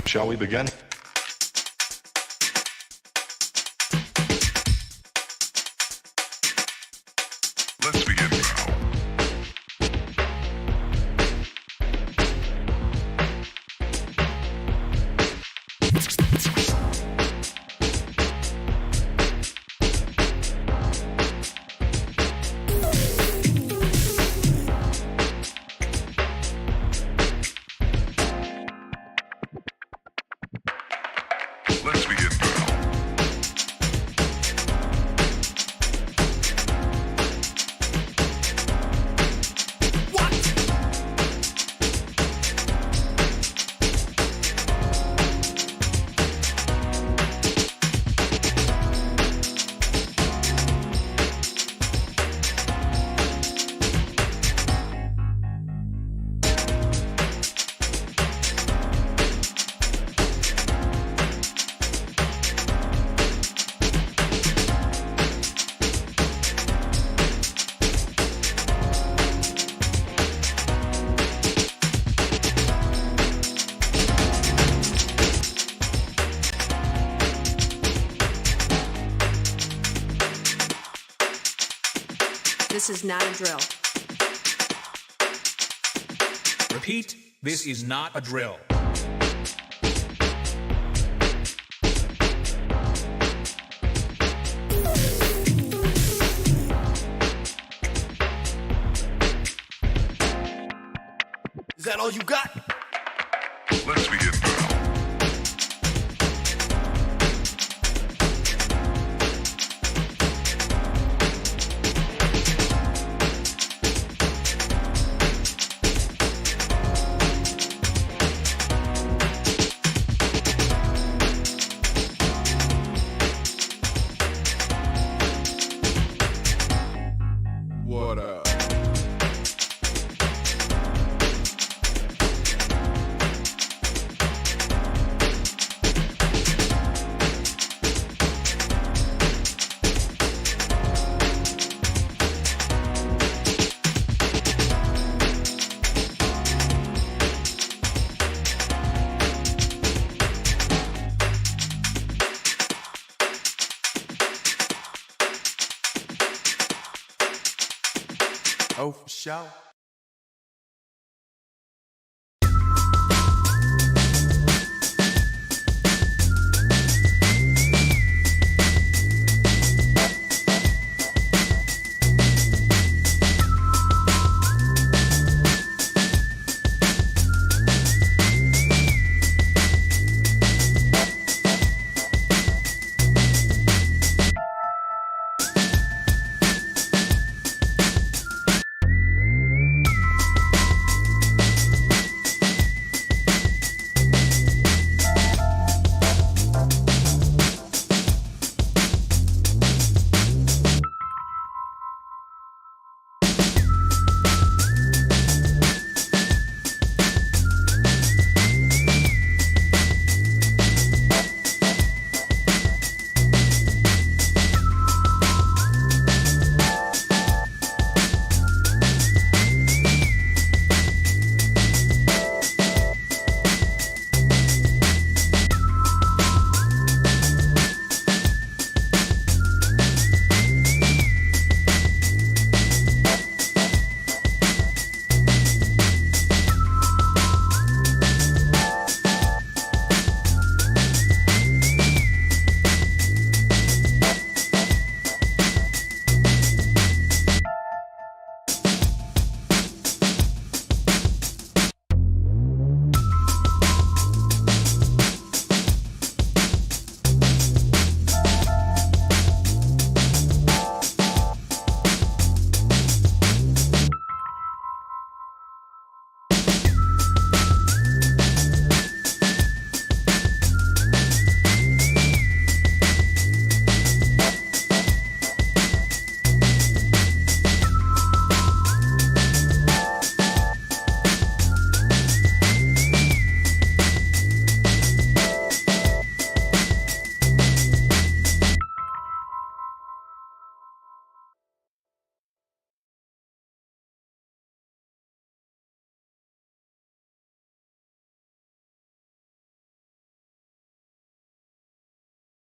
Shall we begin? Let's begin now. Let's begin now. This is not a drill. Repeat, this is not a drill. Is that all you got? Let's begin now. What up? Oh, for sure.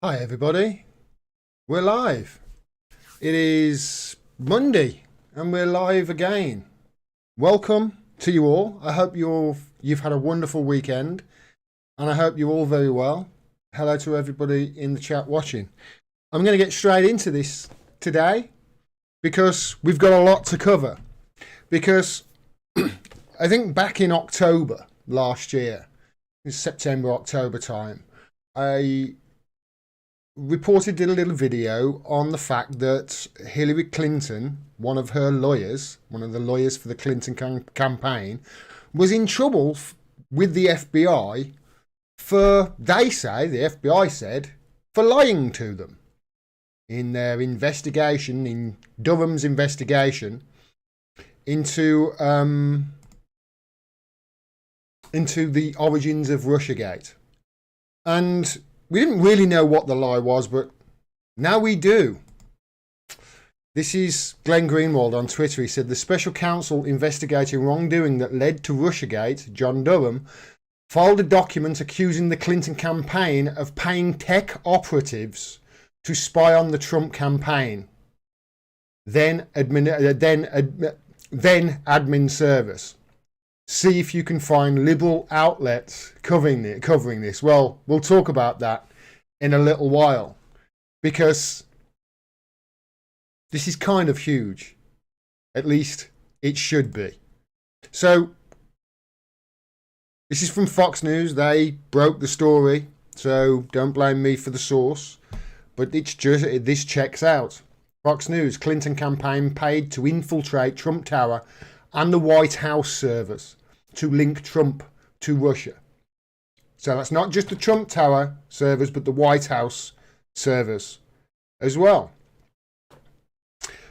Hi everybody, we're live. It is Monday and we're live again. Welcome to you all. I hope you've had a wonderful weekend and I hope you're all very well. Hello to everybody in the chat watching. I'm going to get straight into this today because we've got a lot to cover. Because I think back in October last year, in September, October time, I did a little video on the fact that Hillary Clinton, one of the lawyers for the Clinton campaign, was in trouble with the FBI for, the FBI said, for lying to them in their investigation, in Durham's investigation into the origins of Russiagate. And we didn't really know what the lie was, but now we do. This is Glenn Greenwald on Twitter. He said the special counsel investigating wrongdoing that led to Russiagate, John Durham, filed a document accusing the Clinton campaign of paying tech operatives to spy on the Trump campaign. Then admin service. See if you can find liberal outlets covering this. Well, we'll talk about that in a little while because this is kind of huge. At least it should be. So this is from Fox News. They broke the story, so don't blame me for the source. But this checks out. Fox News: Clinton campaign paid to infiltrate Trump Tower and the White House servers to link Trump to Russia. So that's not just the Trump Tower servers, but the White House servers as well.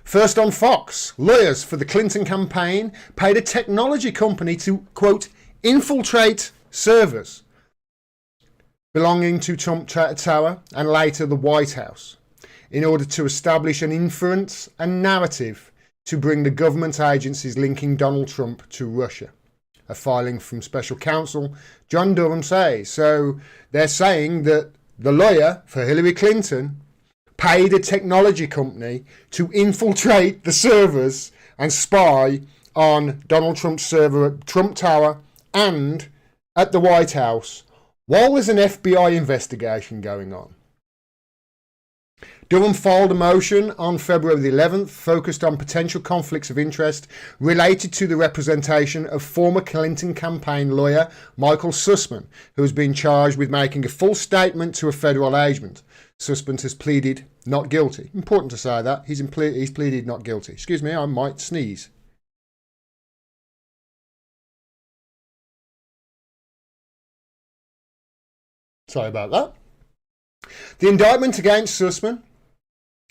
First on Fox, lawyers for the Clinton campaign paid a technology company to, quote, infiltrate servers belonging to Trump Tower and later the White House in order to establish an inference and narrative to bring the government agencies linking Donald Trump to Russia. A filing from special counsel John Durham says. So they're saying that the lawyer for Hillary Clinton paid a technology company to infiltrate the servers and spy on Donald Trump's server at Trump Tower and at the White House while there's an FBI investigation going on. Durham filed a motion on February the 11th focused on potential conflicts of interest related to the representation of former Clinton campaign lawyer Michael Sussman, who has been charged with making a false statement to a federal agent. Sussman has pleaded not guilty. Important to say that. He's pleaded not guilty. Excuse me, I might sneeze. Sorry about that. The indictment against Sussman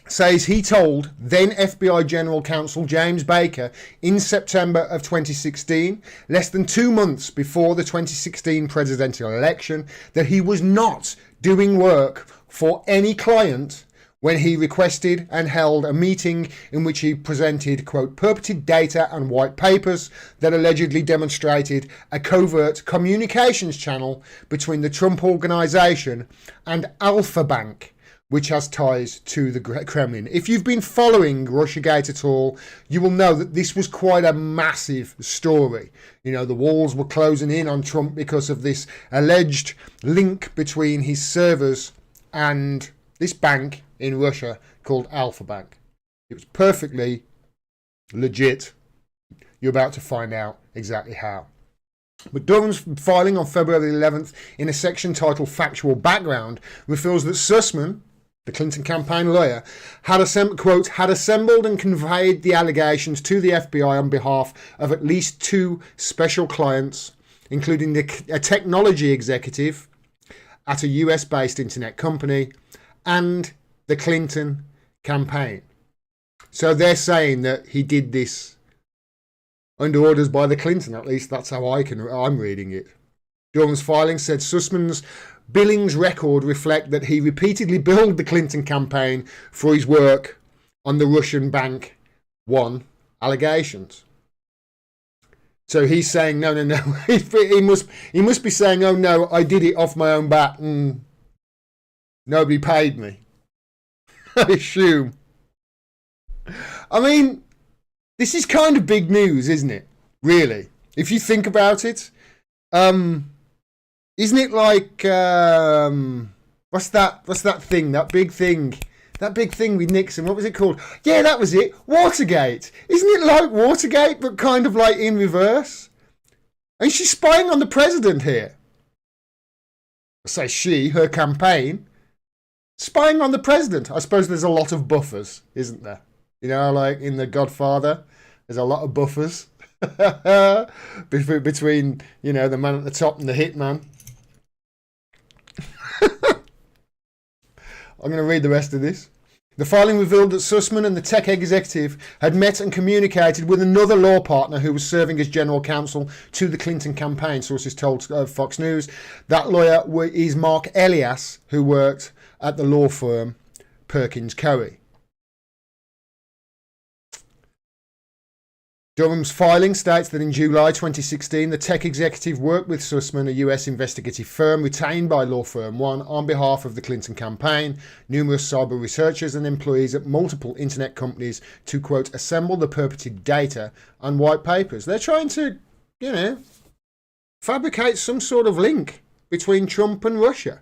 says he told then FBI General Counsel James Baker in September of 2016, less than 2 months before the 2016 presidential election, that he was not doing work for any client when he requested and held a meeting in which he presented, quote, purported data and white papers that allegedly demonstrated a covert communications channel between the Trump Organization and Alpha Bank, which has ties to the Kremlin. If you've been following Russiagate at all, you will know that this was quite a massive story. You know, the walls were closing in on Trump because of this alleged link between his servers and this bank in Russia called Alpha Bank. It was perfectly legit. You're about to find out exactly how. But Durham's filing on February 11th in a section titled Factual Background reveals that Sussman, the Clinton campaign lawyer, had assembled and conveyed the allegations to the FBI on behalf of at least 2 special clients, including a technology executive at a US-based internet company and the Clinton campaign. So they're saying that he did this under orders by the Clinton. At least that's how I'm reading it. Durham's filing said Sussman's billings record reflect that he repeatedly billed the Clinton campaign for his work on the Russian Bank 1 allegations. So he's saying, no. he must be saying, oh no, I did it off my own bat. Nobody paid me. I assume. I mean, this is kind of big news, isn't it? Really, if you think about it. Isn't it like what's that thing? That big thing with Nixon. What was it called? Yeah, that was it. Watergate. Isn't it like Watergate, but kind of like in reverse? And she's spying on the president here. I say she, her campaign, spying on the president. I suppose there's a lot of buffers, isn't there? You know, like in The Godfather, there's a lot of buffers. Between, you know, the man at the top and the hitman. I'm going to read the rest of this. The filing revealed that Sussman and the tech executive had met and communicated with another law partner who was serving as general counsel to the Clinton campaign. Sources told Fox News. That lawyer is Mark Elias, who worked at the law firm Perkins Coie. Durham's filing states that in July 2016, the tech executive worked with Sussman, a US investigative firm retained by Law Firm One, on behalf of the Clinton campaign, numerous cyber researchers and employees at multiple internet companies to, quote, assemble the purported data and white papers. They're trying to, you know, fabricate some sort of link between Trump and Russia.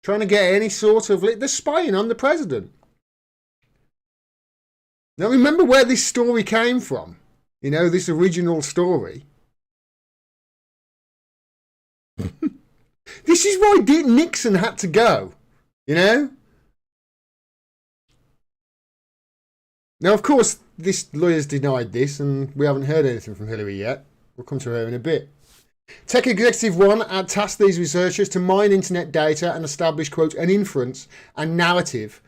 Trying to get any sort of link. They're spying on the president. Now remember where this story came from. You know, this original story. This is why Nixon had to go, you know? Now, of course, this lawyer's denied this, and we haven't heard anything from Hillary yet. We'll come to her in a bit. Tech Executive One had tasked these researchers to mine internet data and establish, quote, an inference and narrative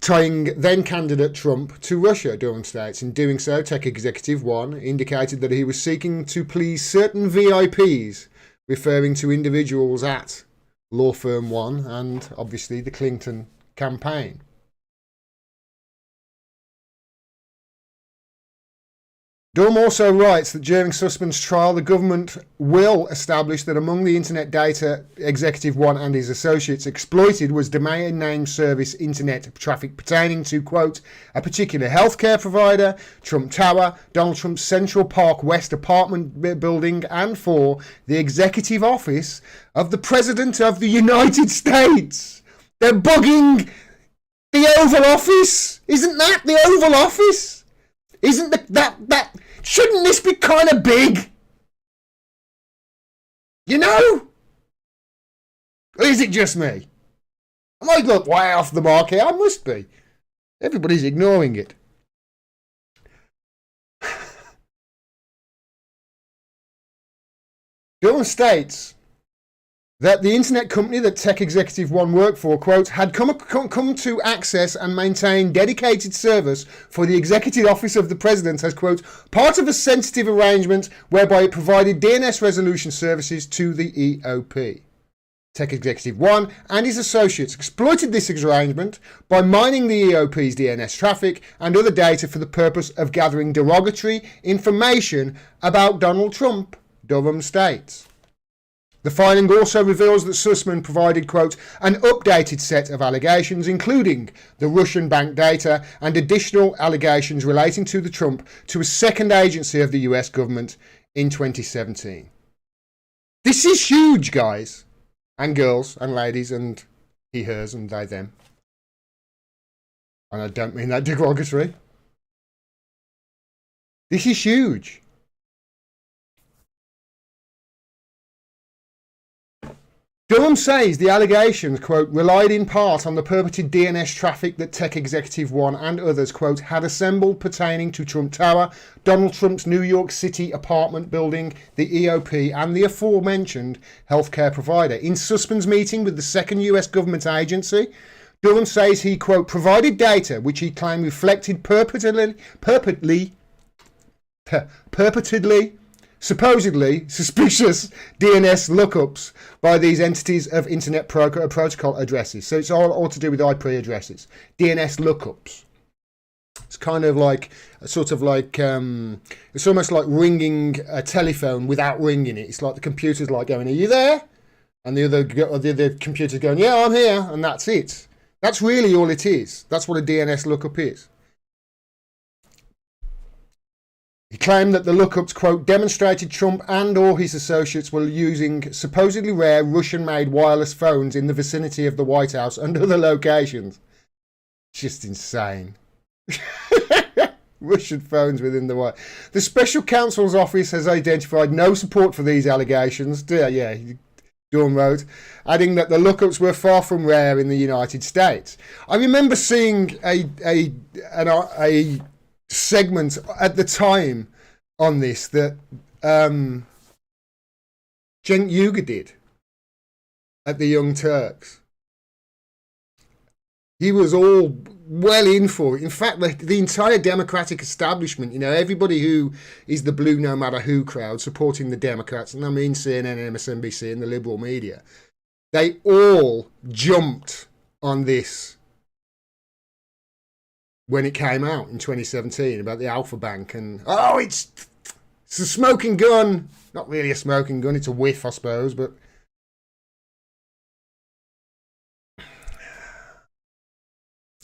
tying then candidate Trump to Russia, Durham states. In doing so, Tech Executive One indicated that he was seeking to please certain VIPs, referring to individuals at Law Firm One and obviously the Clinton campaign. Durham also writes that during Sussman's trial, the government will establish that among the internet data Executive One and his associates exploited was domain name service internet traffic pertaining to, quote, a particular healthcare provider, Trump Tower, Donald Trump's Central Park West apartment building, and for the executive office of the President of the United States. They're bugging the Oval Office. Isn't that the Oval Office? Isn't that shouldn't this be kind of big? You know? Or is it just me? I might look way off the mark here. I must be. Everybody's ignoring it. Durham states that the internet company that Tech Executive One worked for, quote, had come to access and maintain dedicated servers for the executive office of the president as, quote, part of a sensitive arrangement whereby it provided DNS resolution services to the EOP. Tech Executive One and his associates exploited this arrangement by mining the EOP's DNS traffic and other data for the purpose of gathering derogatory information about Donald Trump, Durham states. The filing also reveals that Sussman provided, quote, an updated set of allegations, including the Russian bank data and additional allegations relating to the Trump to a second agency of the US government in 2017. This is huge, guys, and girls, and ladies, and he, hers, and they, them. And I don't mean that derogatory. This is huge. Durham says the allegations, quote, relied in part on the purported DNS traffic that Tech Executive One and others, quote, had assembled pertaining to Trump Tower, Donald Trump's New York City apartment building, the EOP, and the aforementioned healthcare provider. In Sussman's meeting with the second US government agency, Durham says he, quote, provided data which he claimed reflected supposedly suspicious DNS lookups by these entities of internet protocol addresses. So it's all to do with IP addresses. DNS lookups. It's kind of like, it's almost like ringing a telephone without ringing it. It's like the computer's like going, are you there? And the other computer's going, yeah, I'm here, and that's it. That's really all it is. That's what a DNS lookup is. He claimed that the lookups, quote, demonstrated Trump and or his associates were using supposedly rare Russian-made wireless phones in the vicinity of the White House and other locations. Just insane. Russian phones within the White House. The special counsel's office has identified no support for these allegations. Yeah, Dawn wrote, adding that the lookups were far from rare in the United States. I remember seeing a segment at the time on this that Cenk Uygur did at the Young Turks. He was all well in for it. In fact, the entire Democratic establishment, everybody who is the blue no matter who crowd supporting the Democrats, and I mean CNN and MSNBC and the liberal media, they all jumped on this when it came out in 2017 about the Alpha Bank and, it's a smoking gun. Not really a smoking gun, it's a whiff, I suppose, but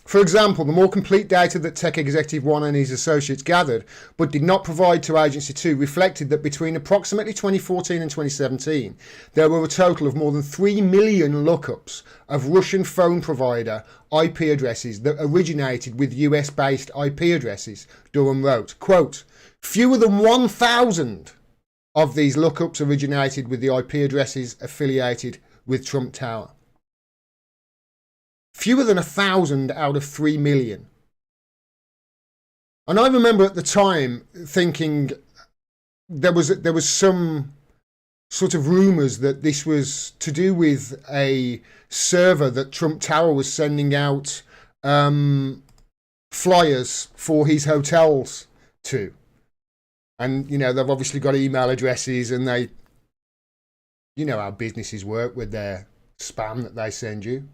for example, the more complete data that Tech Executive 1 and his associates gathered, but did not provide to Agency 2, reflected that between approximately 2014 and 2017, there were a total of more than 3 million lookups of Russian phone provider IP addresses that originated with US-based IP addresses, Durham wrote. Quote, fewer than 1,000 of these lookups originated with the IP addresses affiliated with Trump Tower. Fewer than 1,000 out of 3 million. And I remember at the time thinking there was some sort of rumours that this was to do with a server that Trump Tower was sending out flyers for his hotels to. And, they've obviously got email addresses and they, how businesses work with their spam that they send you.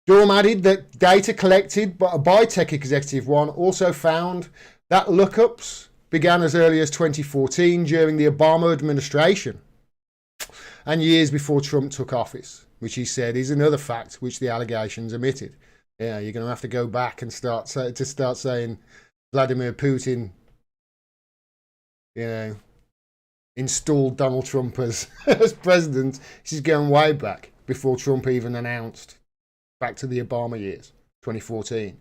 Durham added that data collected by Tech Executive 1 also found that lookups began as early as 2014 during the Obama administration and years before Trump took office, which he said is another fact which the allegations omitted. Yeah, you're going to have to go back and start saying Vladimir Putin, installed Donald Trump as president. This is going way back before Trump even announced. Back to the Obama years, 2014.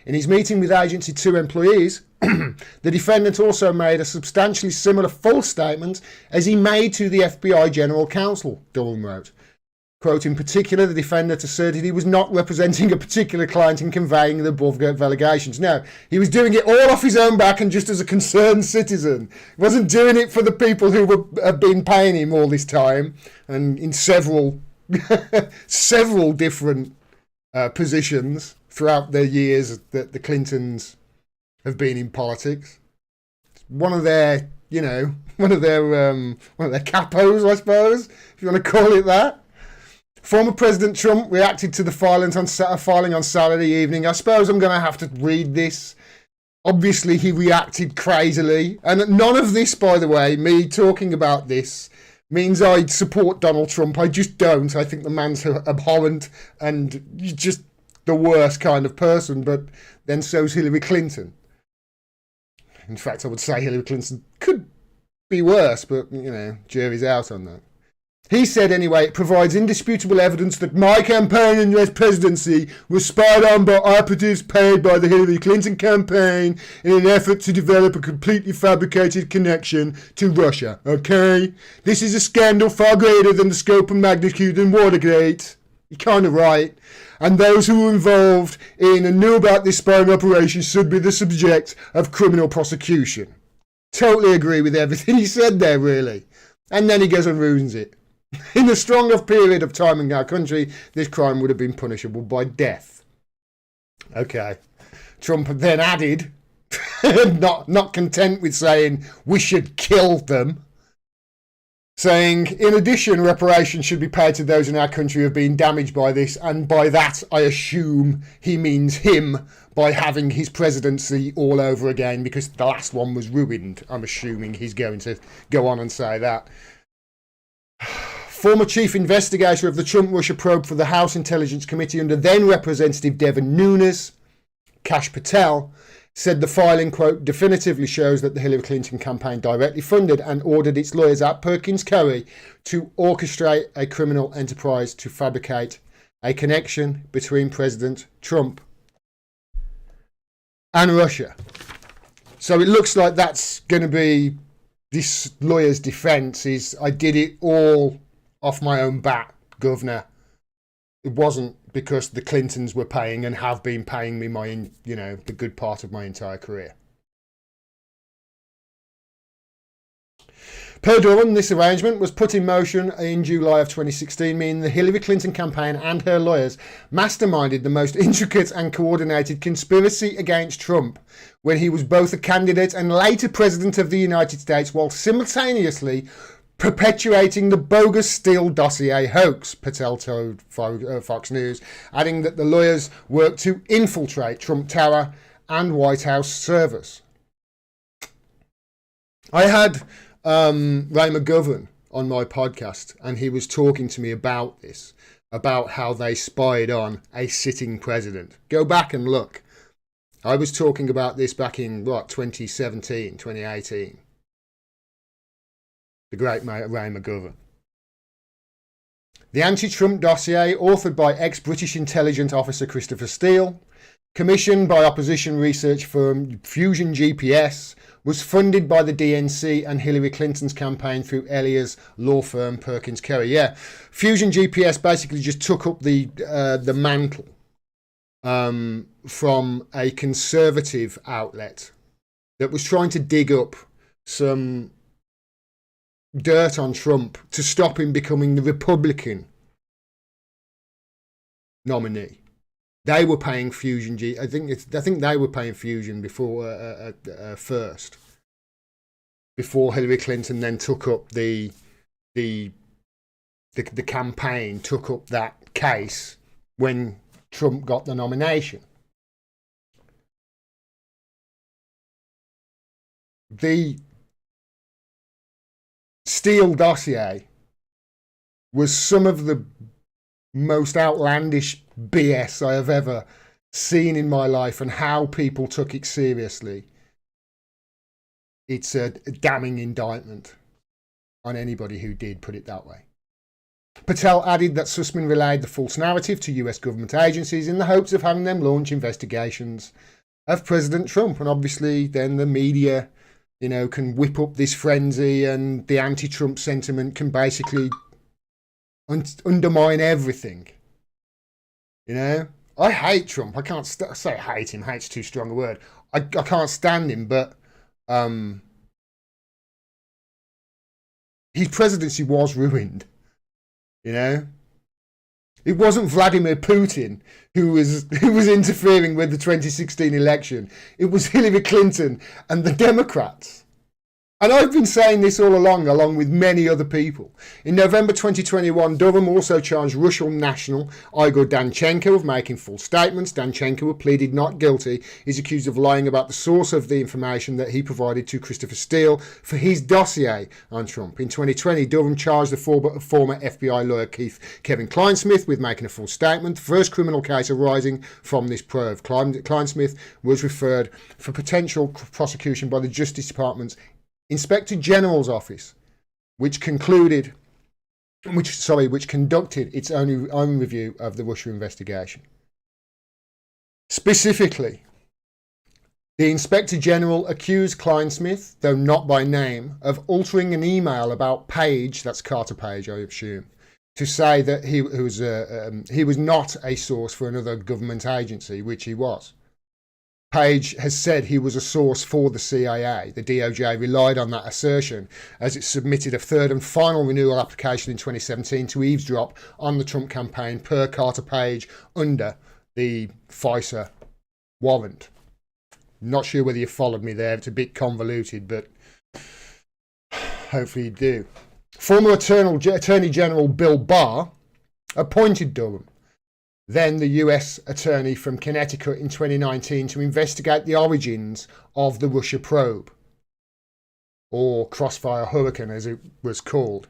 In his meeting with Agency 2 employees, the defendant also made a substantially similar false statement as he made to the FBI General Counsel, Durham wrote. Quote, in particular, the defendant asserted he was not representing a particular client in conveying the above allegations. No, he was doing it all off his own back and just as a concerned citizen. He wasn't doing it for the people who have been paying him all this time and in several different positions throughout their years that the Clintons have been in politics. One of their capos, I suppose, if you want to call it that. Former President Trump reacted to the filing on Saturday evening. I suppose I'm going to have to read this. Obviously, he reacted crazily. And none of this, by the way, me talking about this, means I support Donald Trump. I just don't. I think the man's abhorrent and just the worst kind of person. But then so's Hillary Clinton. In fact, I would say Hillary Clinton could be worse, but, jury's out on that. He said, anyway, it provides indisputable evidence that my campaign and US presidency was spied on by operatives paid by the Hillary Clinton campaign in an effort to develop a completely fabricated connection to Russia, okay? This is a scandal far greater than the scope and magnitude in Watergate. You're kind of right. And those who were involved in and knew about this spying operation should be the subject of criminal prosecution. Totally agree with everything he said there, really. And then he goes and ruins it. In a strong enough period of time in our country, this crime would have been punishable by death. Okay. Trump then added, not content with saying we should kill them, saying, in addition, reparations should be paid to those in our country who have been damaged by this, and by that I assume he means him by having his presidency all over again because the last one was ruined. I'm assuming he's going to go on and say that. Former chief investigator of the Trump-Russia probe for the House Intelligence Committee under then Representative Devin Nunes, Kash Patel, said the filing, quote, definitively shows that the Hillary Clinton campaign directly funded and ordered its lawyers at Perkins Coie to orchestrate a criminal enterprise to fabricate a connection between President Trump and Russia. So it looks like that's going to be this lawyer's defence is, I did it all off my own bat, Governor. It wasn't because the Clintons were paying and have been paying me the good part of my entire career. Per Durham, this arrangement was put in motion in July of 2016, meaning the Hillary Clinton campaign and her lawyers masterminded the most intricate and coordinated conspiracy against Trump when he was both a candidate and later President of the United States, while simultaneously perpetuating the bogus Steele dossier hoax, Patel told Fox News, adding that the lawyers worked to infiltrate Trump Tower and White House servers. I had Ray McGovern on my podcast, and he was talking to me about this, about how they spied on a sitting president. Go back and look. I was talking about this back in, 2017, 2018. The great Ray McGovern. The anti-Trump dossier, authored by ex-British intelligence officer Christopher Steele, commissioned by opposition research firm Fusion GPS, was funded by the DNC and Hillary Clinton's campaign through Elia's law firm Perkins Coie. Yeah, Fusion GPS basically just took up the mantle from a conservative outlet that was trying to dig up some dirt on Trump to stop him becoming the Republican nominee. They were paying Fusion I think they were paying Fusion before first, before Hillary Clinton then took up the campaign, took up that case when Trump got the nomination. The Steele dossier was some of the most outlandish BS I have ever seen in my life, and how people took it seriously. It's a damning indictment on anybody who did put it that way. Patel added that Sussman relayed the false narrative to US government agencies in the hopes of having them launch investigations of President Trump, and obviously then the media can whip up this frenzy, and the anti-Trump sentiment can basically undermine everything. I hate Trump. I can't say hate him. Hate's too strong a word. I can't stand him, but his presidency was ruined. It wasn't Vladimir Putin who was interfering with the 2016 election. It was Hillary Clinton and the Democrats. And I've been saying this all along with many other people. In November 2021, Durham also charged Russian national Igor Danchenko of making false statements. Danchenko, who pleaded not guilty, is accused of lying about the source of the information that he provided to Christopher Steele for his dossier on Trump. In 2020, Durham charged the former FBI lawyer Kevin Kleinsmith with making a false statement, the first criminal case arising from this probe. Kleinsmith was referred for potential prosecution by the Justice Department's Inspector General's office, which conducted its own review of the Russia investigation. Specifically, the Inspector General accused Kleinsmith, though not by name, of altering an email about Page, that's Carter Page, I assume, to say that he was not a source for another government agency, which he was. Page has said he was a source for the CIA. The DOJ relied on that assertion as it submitted a third and final renewal application in 2017 to eavesdrop on the Trump campaign per Carter Page under the FISA warrant. Not sure whether you followed me there. It's a bit convoluted, but hopefully you do. Former Attorney General Bill Barr appointed Durham, then the US attorney from Connecticut, in 2019 to investigate the origins of the Russia probe, or Crossfire Hurricane as it was called.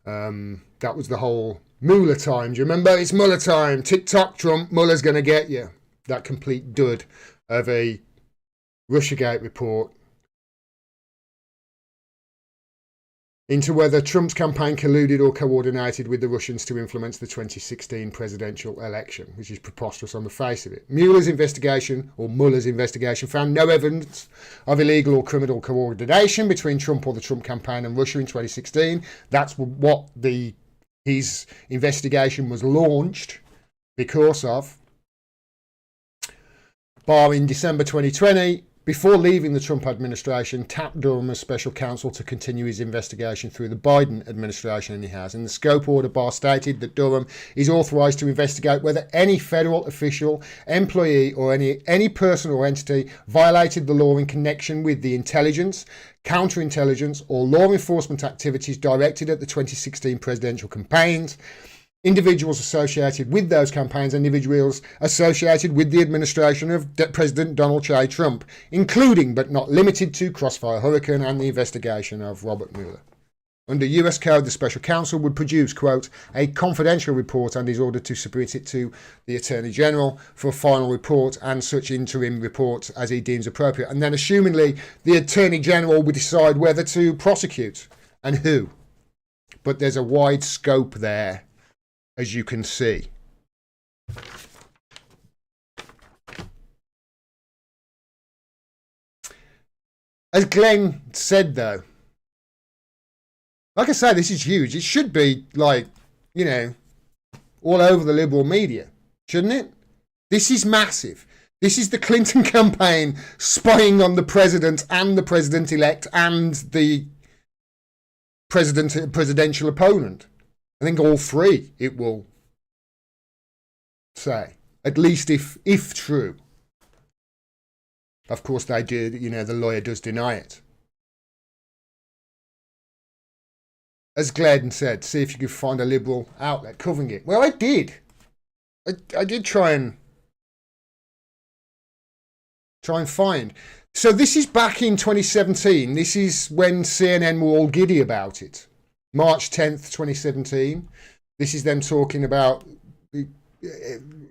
That was the whole Mueller time. Do you remember? It's Mueller time. Tick-tock, Trump. Mueller's going to get you. That complete dud of a Russiagate report into whether Trump's campaign colluded or coordinated with the Russians to influence the 2016 presidential election, which is preposterous on the face of it. Mueller's investigation found no evidence of illegal or criminal coordination between Trump or the Trump campaign and Russia in 2016. That's what his investigation was launched because of. Barr in December 2020, before leaving the Trump administration, tapped Durham as special counsel to continue his investigation through the Biden administration, and he has. In the scope order, Barr stated that Durham is authorised to investigate whether any federal official, employee or any person or entity violated the law in connection with the intelligence, counterintelligence or law enforcement activities directed at the 2016 presidential campaigns, individuals associated with those campaigns, individuals associated with the administration of President Donald J. Trump, including but not limited to Crossfire Hurricane and the investigation of Robert Mueller. Under US Code, the special counsel would produce, quote, a confidential report and is ordered to submit it to the Attorney General for a final report and such interim reports as he deems appropriate. And then, assumingly, the Attorney General would decide whether to prosecute and who. But there's a wide scope there, as you can see. As Glenn said, though, like I say, this is huge. It should be like, you know, all over the liberal media, shouldn't it? This is massive. This is the Clinton campaign spying on the president and the president-elect and the presidential opponent. I think all three it will say, at least if true. Of course they did, you know, the lawyer does deny it. As Glenn said, see if you could find a liberal outlet covering it. Well, I did. I did try and find. So this is back in 2017. This is when CNN were all giddy about it. March 10th, 2017. This is them talking about the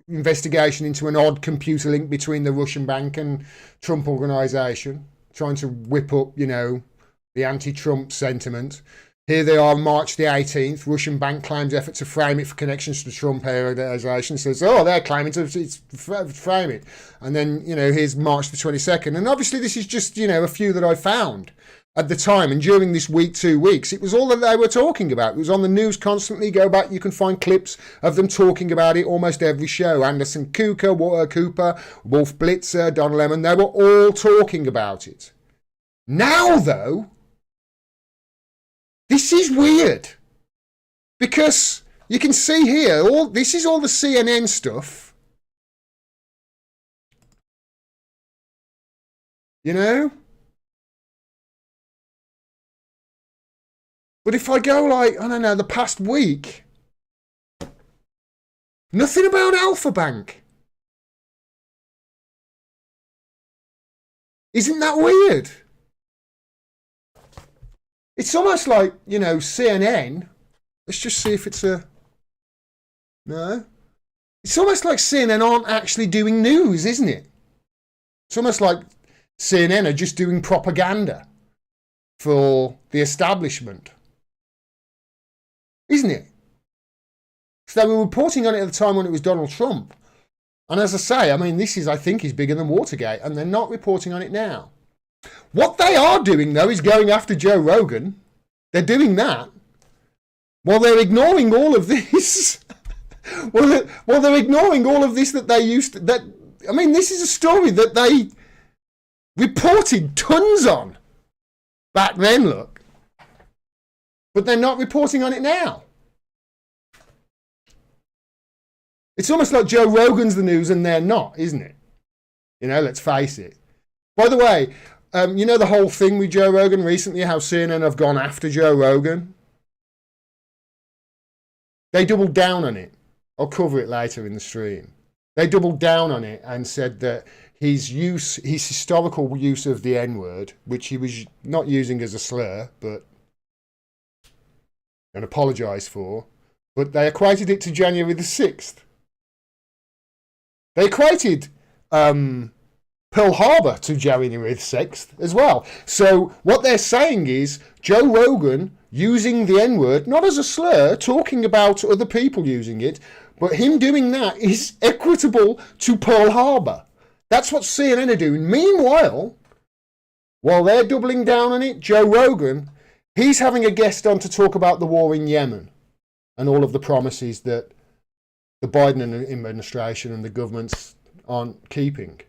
investigation into an odd computer link between the Russian bank and Trump organisation, trying to whip up, you know, the anti-Trump sentiment. Here they are, March the 18th. Russian bank claims effort to frame it for connections to the Trump organisation. Says, oh, they're claiming to frame it. And then, you know, here's March the 22nd. And obviously this is just, you know, a few that I found at the time. And during this week, 2 weeks, it was all that they were talking about. It was on the news constantly. Go back, you can find clips of them talking about it almost every show. Anderson Cooper, Wolf Blitzer, Don Lemon, they were all talking about it. Now, though, this is weird, because you can see here, this is all the CNN stuff, you know? But if I go like, I don't know, the past week, nothing about Alpha Bank. Isn't that weird? It's almost like, you know, CNN. Let's just see if it's a... No. It's almost like CNN aren't actually doing news, isn't it? It's almost like CNN are just doing propaganda for the establishment. Isn't it? So they were reporting on it at the time when it was Donald Trump. And as I say, I mean, this is, I think, is bigger than Watergate, and they're not reporting on it now. What they are doing, though, is going after Joe Rogan. They're doing that while they're ignoring all of this. While they're ignoring all of this that they used to... I mean, this is a story that they reported tons on back then, look. But they're not reporting on it now. It's almost like Joe Rogan's the news and they're not, isn't it? You know, let's face it. By the way, you know the whole thing with Joe Rogan recently, how CNN have gone after Joe Rogan? They doubled down on it. I'll cover it later in the stream. They doubled down on it and said that his historical use of the N-word, which he was not using as a slur, but and apologised for, but they equated it to January the 6th. They equated Pearl Harbor to January the 6th as well. So what they're saying is Joe Rogan using the N-word, not as a slur, talking about other people using it, but him doing that is equitable to Pearl Harbor. That's what CNN are doing. Meanwhile, while they're doubling down on it, Joe Rogan, he's having a guest on to talk about the war in Yemen and all of the promises that the Biden administration and the governments aren't keeping,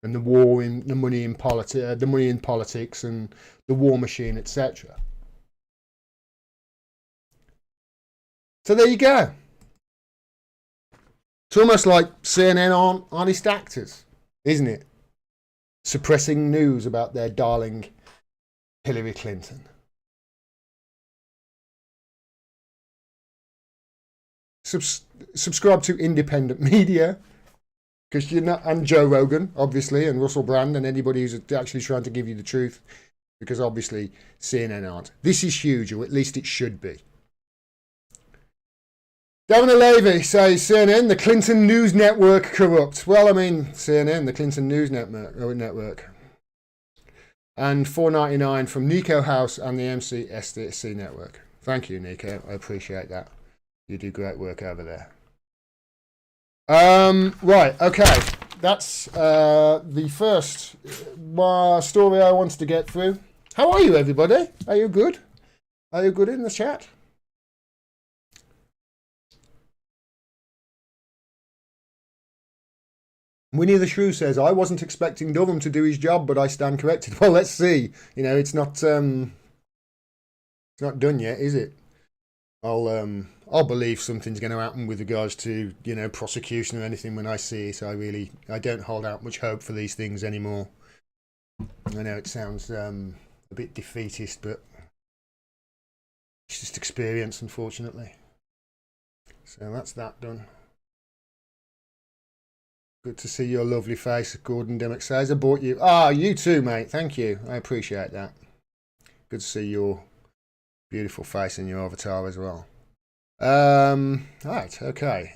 and the war in the money in politics and the war machine, etc. So there you go. It's almost like CNN aren't honest actors, isn't it? Suppressing news about their darling Hillary Clinton. Subscribe to independent media, because you're not, and Joe Rogan, obviously, and Russell Brand, and anybody who's actually trying to give you the truth, because obviously CNN aren't. This is huge, or at least it should be. Davina Levy says CNN, the Clinton News Network corrupt. Well, I mean, CNN, the Clinton News Network. And $4.99 from Nico House and the MCSC Network. Thank you, Nico. I appreciate that. You do great work over there. Right, okay. That's the first story I wanted to get through. How are you, everybody? Are you good? Are you good in the chat? Winnie the Shrew says, I wasn't expecting Durham to do his job, but I stand corrected. Well, let's see. You know, it's not done yet, is it? I'll believe something's going to happen with regards to, you know, prosecution or anything when I see it. I don't hold out much hope for these things anymore. I know it sounds a bit defeatist, but it's just experience, unfortunately. So that's that done. Good to see your lovely face, Gordon Dimmack says. I bought you. Ah, you too, mate. Thank you. I appreciate that. Good to see your beautiful face in your avatar as well. Right, okay.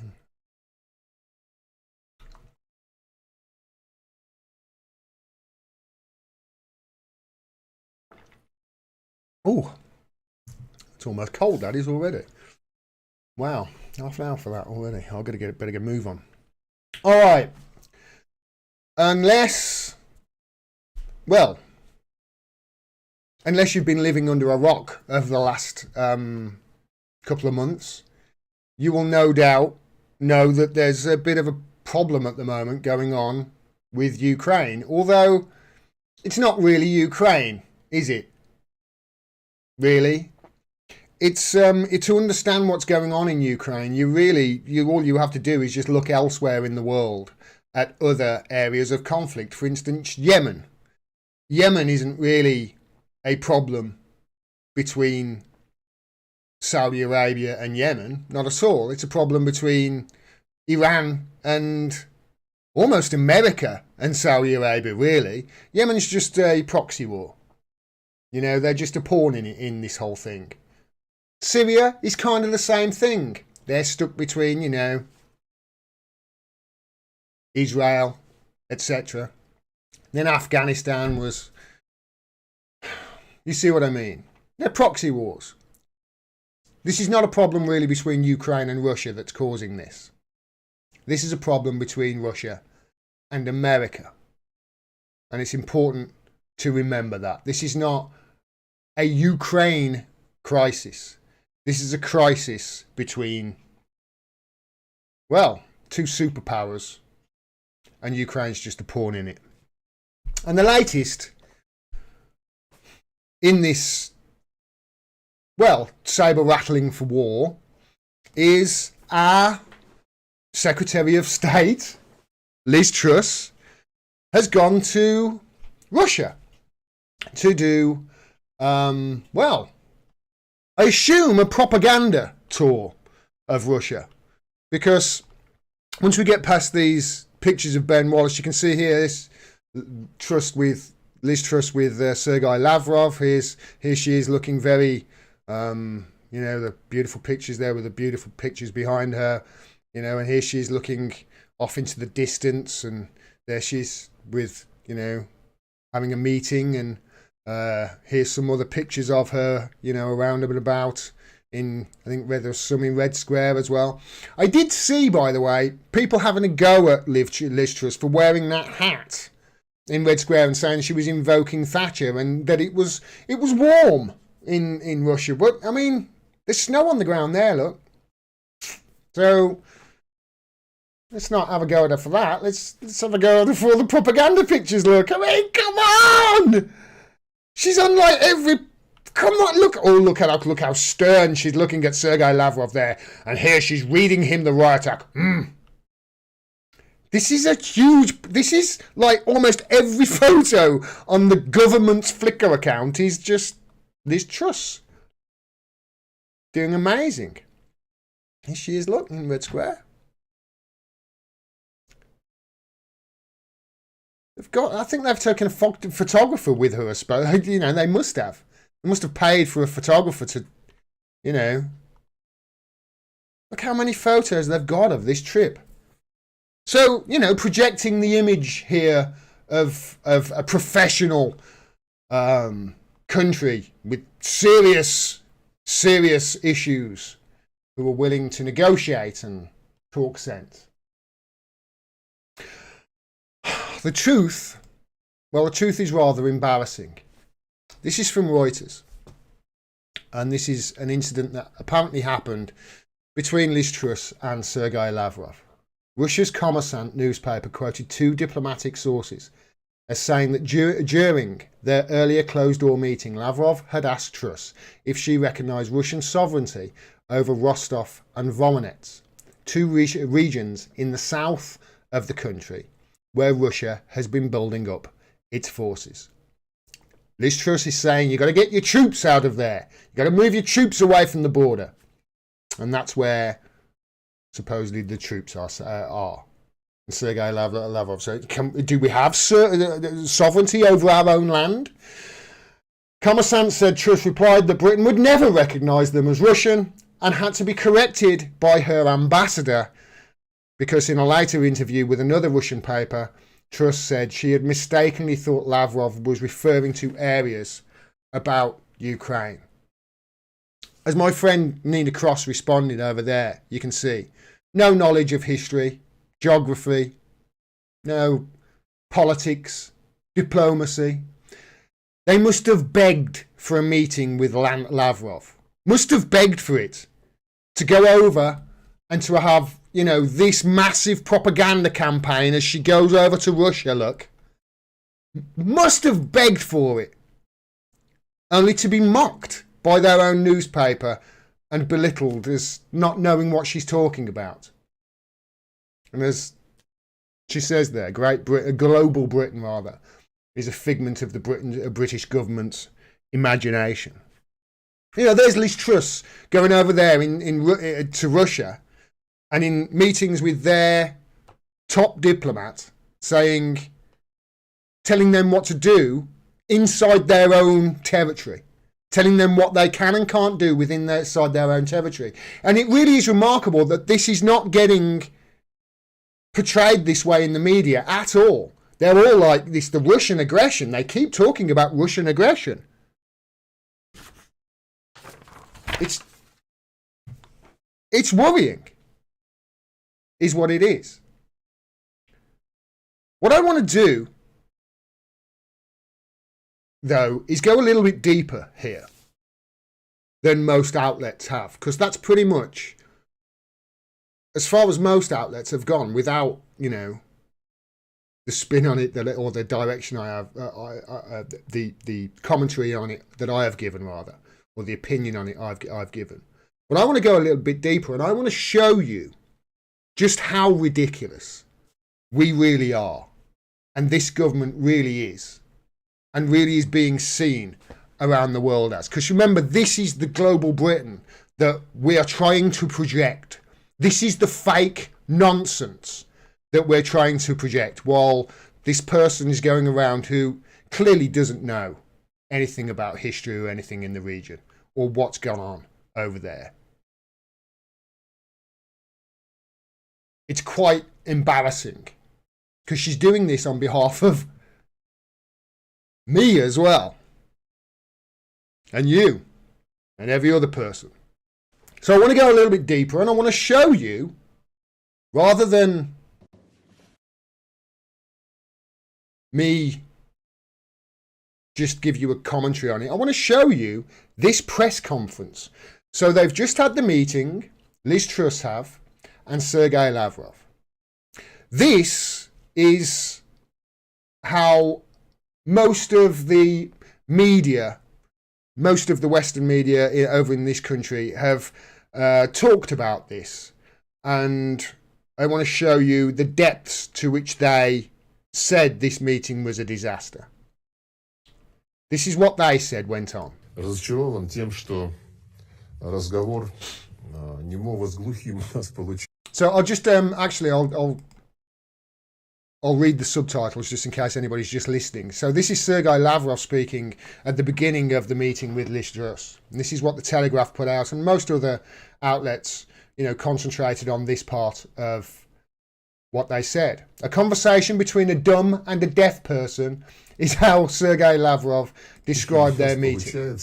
Oh, it's almost cold, that is, already. Wow, half an hour for that already. I've got to better get a move on. All right. Unless you've been living under a rock over the last couple of months, you will no doubt know that there's a bit of a problem at the moment going on with Ukraine. Although it's not really Ukraine, is it? Really? It's to understand what's going on in Ukraine, all you have to do is just look elsewhere in the world at other areas of conflict. For instance, Yemen. Yemen isn't really a problem between Saudi Arabia and Yemen, not at all. It's a problem between Iran and almost America and Saudi Arabia, really. Yemen's just a proxy war. You know, they're just a pawn in this whole thing. Syria is kind of the same thing. They're stuck between, you know, Israel, etc. Then Afghanistan was... You see what I mean? They're proxy wars. This is not a problem really between Ukraine and Russia that's causing this. This is a problem between Russia and America. And it's important to remember that. This is not a Ukraine crisis. This is a crisis between, well, two superpowers, and Ukraine's just a pawn in it. And the latest in this, well, saber rattling for war is our Secretary of State, Liz Truss, has gone to Russia to do, well, I assume a propaganda tour of Russia, because once we get past these pictures of Ben Wallace, you can see here this Liz Truss with Sergei Lavrov. Here she is looking very you know, the beautiful pictures there with the beautiful pictures behind her, you know, and here she's looking off into the distance, and there she's with, you know, having a meeting, and here's some other pictures of her, you know, around and about in, I think there's some in Red Square as well. I did see, by the way, people having a go at Liz Truss for wearing that hat in Red Square and saying she was invoking Thatcher, and that it was warm in Russia. But I mean, there's snow on the ground there, look. So let's not have a go at her for that. Let's have a go at her for all the propaganda pictures, look. I mean, come on! She's on like every... Come on, look. Oh, look how stern she's looking at Sergei Lavrov there. And here she's reading him the riot act. This is a huge... This is like almost every photo on the government's Flickr account is just Liz Truss. Doing amazing. Here she is, look, in Red Square. I think they've taken a photographer with her, I suppose. You know, they must have. They must have paid for a photographer to, you know. Look how many photos they've got of this trip. So, you know, projecting the image here of a professional country with serious issues who are willing to negotiate and talk sense. The truth is rather embarrassing. This is from Reuters. And this is an incident that apparently happened between Liz Truss and Sergei Lavrov. Russia's Kommersant newspaper quoted two diplomatic sources as saying that during their earlier closed-door meeting, Lavrov had asked Truss if she recognised Russian sovereignty over Rostov and Voronezh, two regions in the south of the country where Russia has been building up its forces. Liz Truss is saying you've got to get your troops out of there. You've got to move your troops away from the border. And that's where supposedly the troops are. And Sergei Lavrov said, do we have sovereignty over our own land? Kommersant said Truss replied that Britain would never recognise them as Russian and had to be corrected by her ambassador, because in a later interview with another Russian paper, Truss said she had mistakenly thought Lavrov was referring to areas about Ukraine. As my friend Nina Cross responded over there, you can see no knowledge of history, geography, no politics, diplomacy. They must have begged for a meeting with Lavrov. Must have begged for it to go over and to have, you know, this massive propaganda campaign as she goes over to Russia, look. Must have begged for it. Only to be mocked by their own newspaper and belittled as not knowing what she's talking about. And as she says there, global Britain rather, is a figment of the British government's imagination. You know, there's Liz Truss going over there to Russia, and in meetings with their top diplomat, telling them what to do inside their own territory, telling them what they can and can't do inside their own territory. And it really is remarkable that this is not getting portrayed this way in the media at all. They're all like this, the Russian aggression. They keep talking about Russian aggression. It's worrying, is what it is. What I want to do, though, is go a little bit deeper here than most outlets have, because that's pretty much as far as most outlets have gone without, you know, the spin on it or the direction I have, the commentary on it that I have given, rather, or the opinion on it I've given. But I want to go a little bit deeper, and I want to show you just how ridiculous we really are, and this government really is, and really is being seen around the world as. Because remember, this is the global Britain that we are trying to project. This is the fake nonsense that we're trying to project, while this person is going around who clearly doesn't know anything about history or anything in the region or what's gone on over there. It's quite embarrassing because she's doing this on behalf of me as well, and you, and every other person. So I want to go a little bit deeper, and I want to show you, rather than me just give you a commentary on it, I want to show you this press conference. So they've just had the meeting, Liz Truss have, and Sergei Lavrov. This is how most of the media, most of the Western media over in this country have talked about this. And I want to show you the depths to which they said this meeting was a disaster. This is what they said went on. Разочарован тем, что разговор немого с глухим у нас получился. So I'll just I'll read the subtitles just in case anybody's just listening. So this is Sergei Lavrov speaking at the beginning of the meeting with Liz Truss. And this is what the Telegraph put out, and most other outlets, concentrated on this part of what they said. A conversation between a dumb and a deaf person is how Sergei Lavrov described their meeting.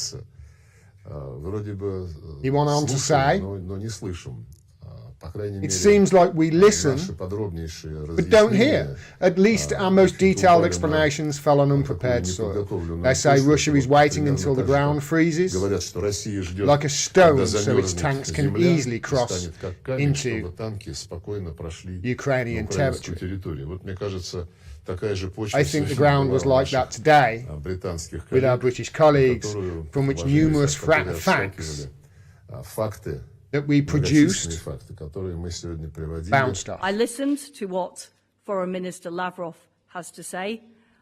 He went on to say, it seems like we listen, but don't hear. At least our most detailed explanations fell on unprepared soil. They say Russia is waiting until the ground freezes like a stone so its tanks can easily cross into Ukrainian territory. I think the ground was like that today with our British colleagues, from which numerous facts that we produced bounced off. I listened to what Foreign Minister Lavrov has to say.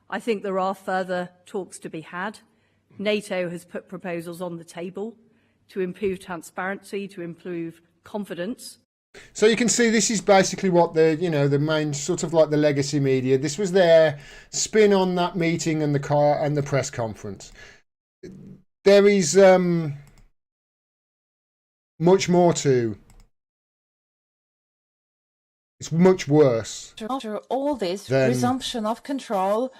I think there are further talks to be had. NATO has put proposals on the table to improve transparency, to improve confidence. So you can see this is basically what the main sort of like the legacy media. This was their spin on that meeting and the press conference. There is much more to. It's much worse. After all this resumption of control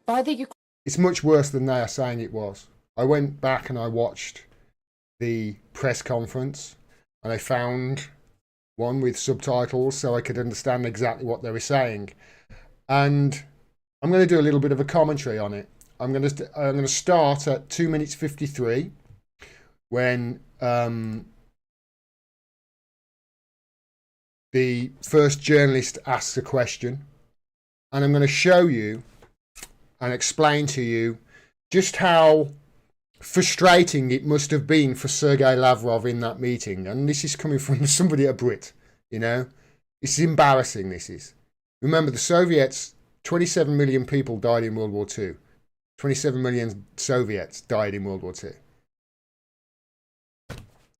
by the Ukraine. It's much worse than they are saying it was. I went back and I watched the press conference, and I found one with subtitles so I could understand exactly what they were saying. And I'm going to do a little bit of a commentary on it. I'm going to start at 2 minutes 53 when the first journalist asks a question, and I'm going to show you and explain to you just how frustrating it must have been for Sergei Lavrov in that meeting. And this is coming from somebody, a Brit, It's embarrassing, this is. Remember, the Soviets, 27 million people died in World War II. 27 million Soviets died in World War II.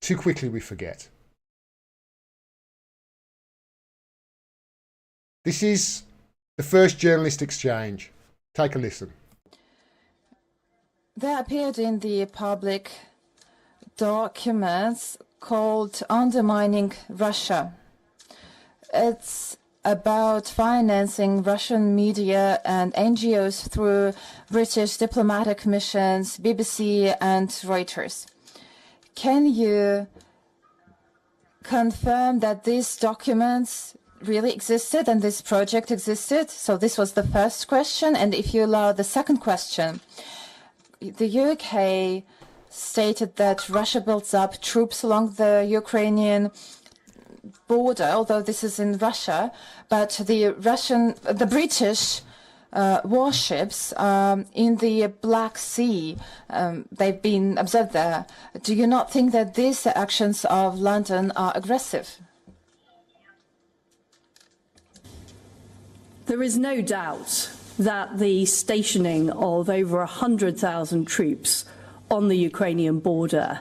Too quickly we forget. This is the first journalist exchange. Take a listen. They appeared in the public documents called Undermining Russia. It's about financing Russian media and NGOs through British diplomatic missions, BBC and Reuters. Can you confirm that these documents really existed and this project existed? So this was the first question. And if you allow the second question, the UK stated that Russia builds up troops along the Ukrainian border, although this is in Russia, but the British warships in the Black Sea, they've been observed there. Do you not think that these actions of London are aggressive? There is no doubt that the stationing of over 100,000 troops on the Ukrainian border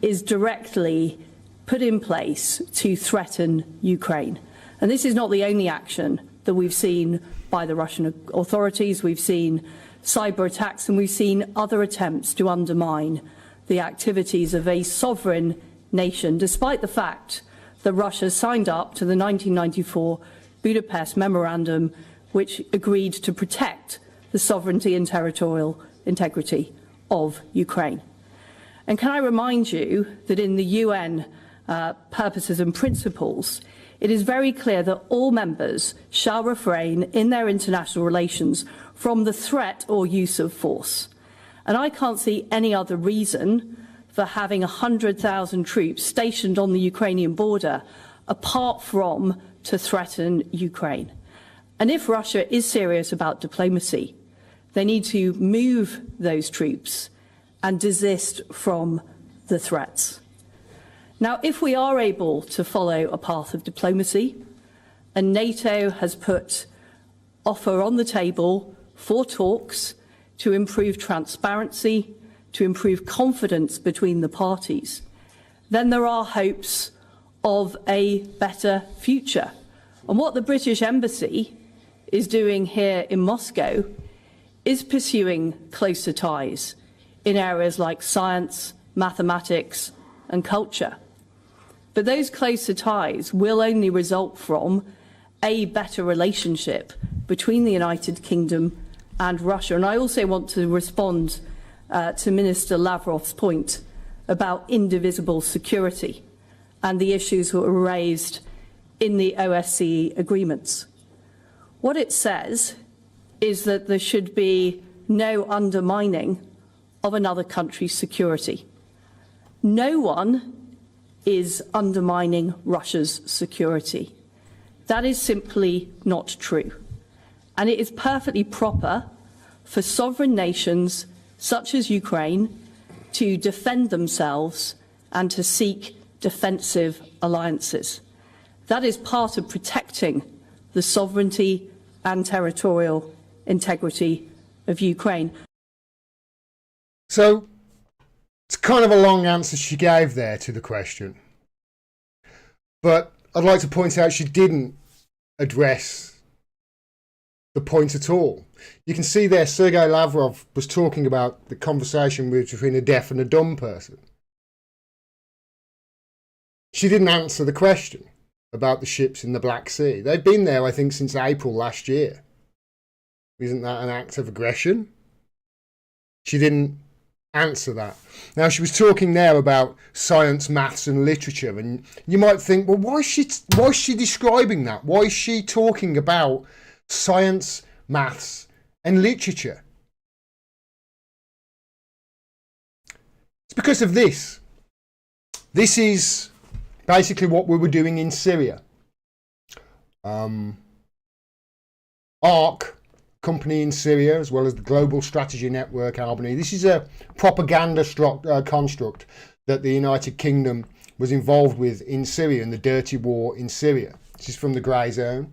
is directly put in place to threaten Ukraine. And this is not the only action that we've seen by the Russian authorities. We've seen cyber attacks and we've seen other attempts to undermine the activities of a sovereign nation, despite the fact that Russia signed up to the 1994 Budapest Memorandum, which agreed to protect the sovereignty and territorial integrity of Ukraine. And can I remind you that in the UN purposes and principles, it is very clear that all members shall refrain in their international relations from the threat or use of force. And I can't see any other reason for having 100,000 troops stationed on the Ukrainian border apart from to threaten Ukraine. And if Russia is serious about diplomacy, they need to move those troops and desist from the threats. Now, if we are able to follow a path of diplomacy, and NATO has put offer on the table for talks to improve transparency, to improve confidence between the parties, then there are hopes of a better future. And what the British Embassy is doing here in Moscow is pursuing closer ties in areas like science, mathematics and culture. But those closer ties will only result from a better relationship between the United Kingdom and Russia. And I also want to respond to Minister Lavrov's point about indivisible security and the issues that were raised in the OSCE agreements. What it says is that there should be no undermining of another country's security. No one is undermining Russia's security. That is simply not true. And it is perfectly proper for sovereign nations such as Ukraine to defend themselves and to seek defensive alliances. That is part of protecting the sovereignty and territorial integrity of Ukraine. So it's kind of a long answer she gave there to the question. But I'd like to point out she didn't address the point at all. You can see there Sergei Lavrov was talking about the conversation between a deaf and a dumb person. She didn't answer the question about the ships in the Black Sea. They've been there, I think, since April last year. Isn't that an act of aggression? She didn't answer that. Now, she was talking there about science, maths and literature, and you might think, well, why is she describing that? Why is she talking about science, maths and literature? It's because of this. This is basically what we were doing in Syria. ARC company in Syria, as well as the Global Strategy Network Albany. This is a propaganda construct that the United Kingdom was involved with in Syria, in the dirty war in Syria. This is from the Grey Zone.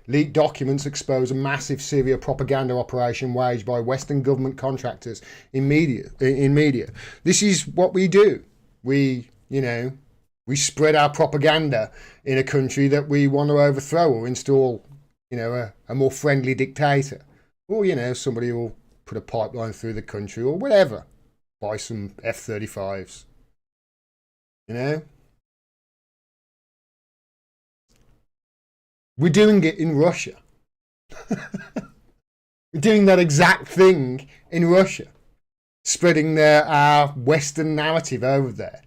Leaked documents expose a massive Syria propaganda operation waged by Western government contractors in media. This is what we do. We spread our propaganda in a country that we want to overthrow or install, a more friendly dictator. Or, somebody will put a pipeline through the country or whatever. Buy some F-35s. We're doing it in Russia. We're doing that exact thing in Russia. Spreading our Western narrative over there.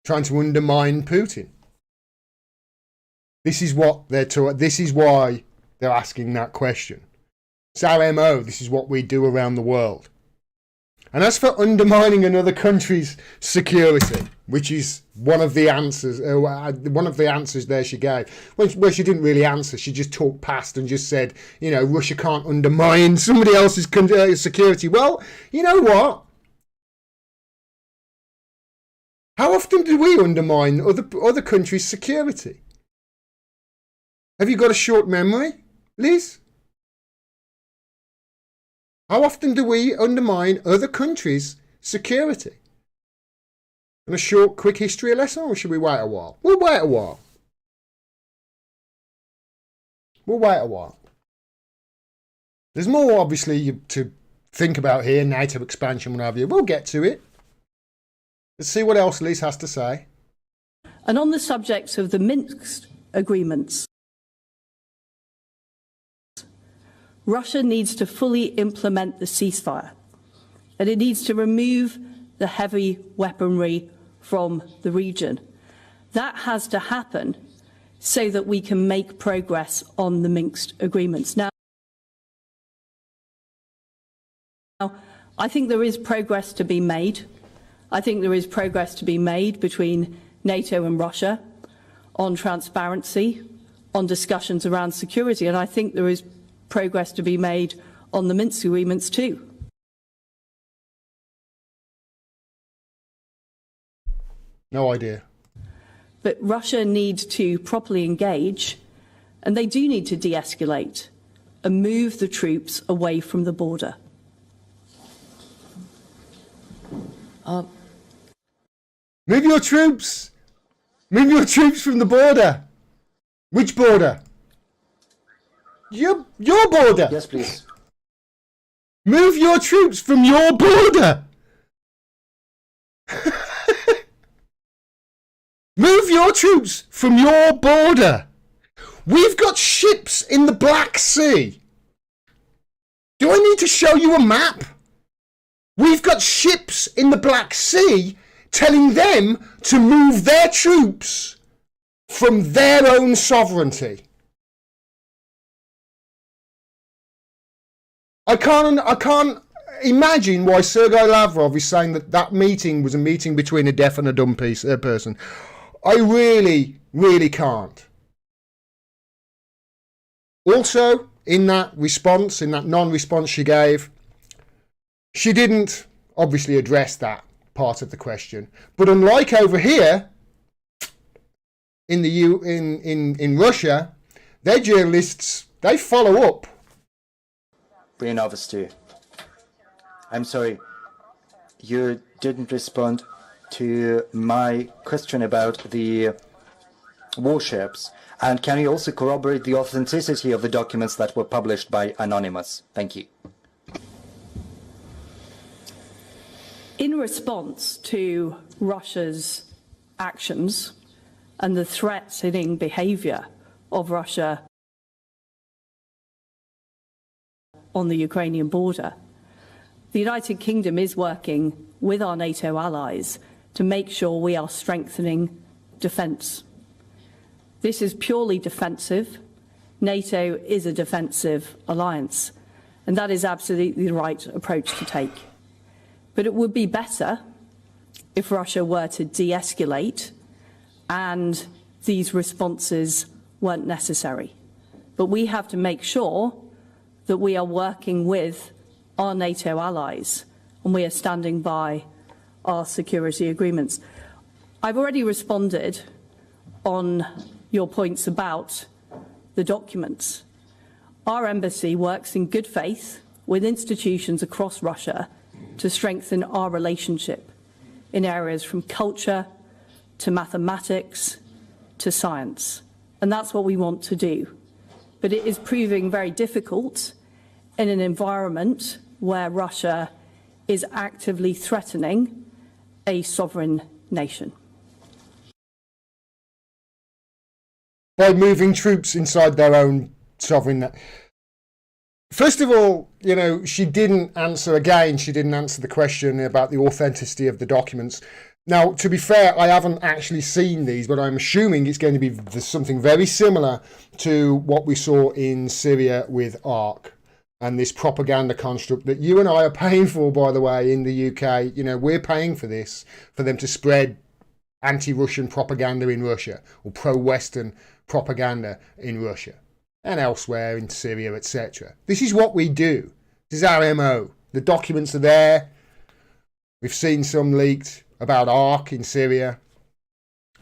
Trying to undermine Putin. This is what this is why they're asking that question. It's our MO. This is what we do around the world. And as for undermining another country's security, which is one of the answers there she gave. Well, she didn't really answer. She just talked past and just said, Russia can't undermine somebody else's security. Well, you know what? How often do we undermine other countries' security? Have you got a short memory, Liz? How often do we undermine other countries' security? And a short, quick history lesson, or should we wait a while? We'll wait a while. There's more, obviously, to think about here, NATO expansion, what have you. We'll get to it. Let's see what else Liz has to say. And on the subject of the Minsk agreements, Russia needs to fully implement the ceasefire, and it needs to remove the heavy weaponry from the region. That has to happen so that we can make progress on the Minsk agreements. Now, I think there is progress to be made. I think there is progress to be made between NATO and Russia on transparency, on discussions around security, and I think there is progress to be made on the Minsk agreements too. No idea. But Russia needs to properly engage, and they do need to de-escalate and move the troops away from the border. Move your troops! Move your troops from the border! Which border? Your border! Yes, please. Move your troops from your border! Move your troops from your border! We've got ships in the Black Sea. Do I need to show you a map? We've got ships in the Black Sea telling them to move their troops from their own sovereignty. I can't imagine why Sergei Lavrov is saying that that meeting was a meeting between a deaf and a dumb person. I really, really can't. Also, in that response, in that non-response she gave, she didn't obviously address that part of the question. But unlike over here, in Russia, their journalists, they follow up. Brilliant office too. I'm sorry, you didn't respond to my question about the warships. And can you also corroborate the authenticity of the documents that were published by Anonymous? Thank you. In response to Russia's actions and the threatening behaviour of Russia on the Ukrainian border, the United Kingdom is working with our NATO allies to make sure we are strengthening defence. This is purely defensive. NATO is a defensive alliance, and that is absolutely the right approach to take. But it would be better if Russia were to de-escalate and these responses weren't necessary. But we have to make sure that we are working with our NATO allies and we are standing by our security agreements. I've already responded on your points about the documents. Our embassy works in good faith with institutions across Russia to strengthen our relationship in areas from culture to mathematics to science. And that's what we want to do. But it is proving very difficult in an environment where Russia is actively threatening a sovereign nation. By moving troops inside their own sovereign. First of all, you know, she didn't answer the question about the authenticity of the documents. Now, to be fair, I haven't actually seen these, but I'm assuming it's going to be something very similar to what we saw in Syria with ARC and this propaganda construct that you and I are paying for, by the way, in the UK. You know, we're paying for this, for them to spread anti-Russian propaganda in Russia or pro-Western propaganda in Russia and elsewhere in Syria, etc. This is what we do. This is our MO. The documents are there. We've seen some leaked about ARC in Syria.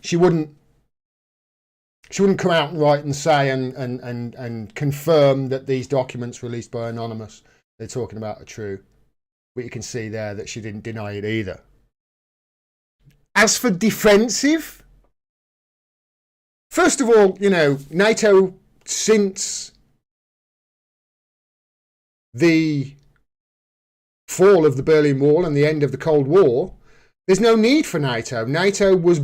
She wouldn't come out and write and say and confirm that these documents released by Anonymous they're talking about are true. But you can see there that she didn't deny it either. As for defensive, first of all, you know, NATO, since the fall of the Berlin Wall and the end of the Cold War, There's no need for NATO. NATO was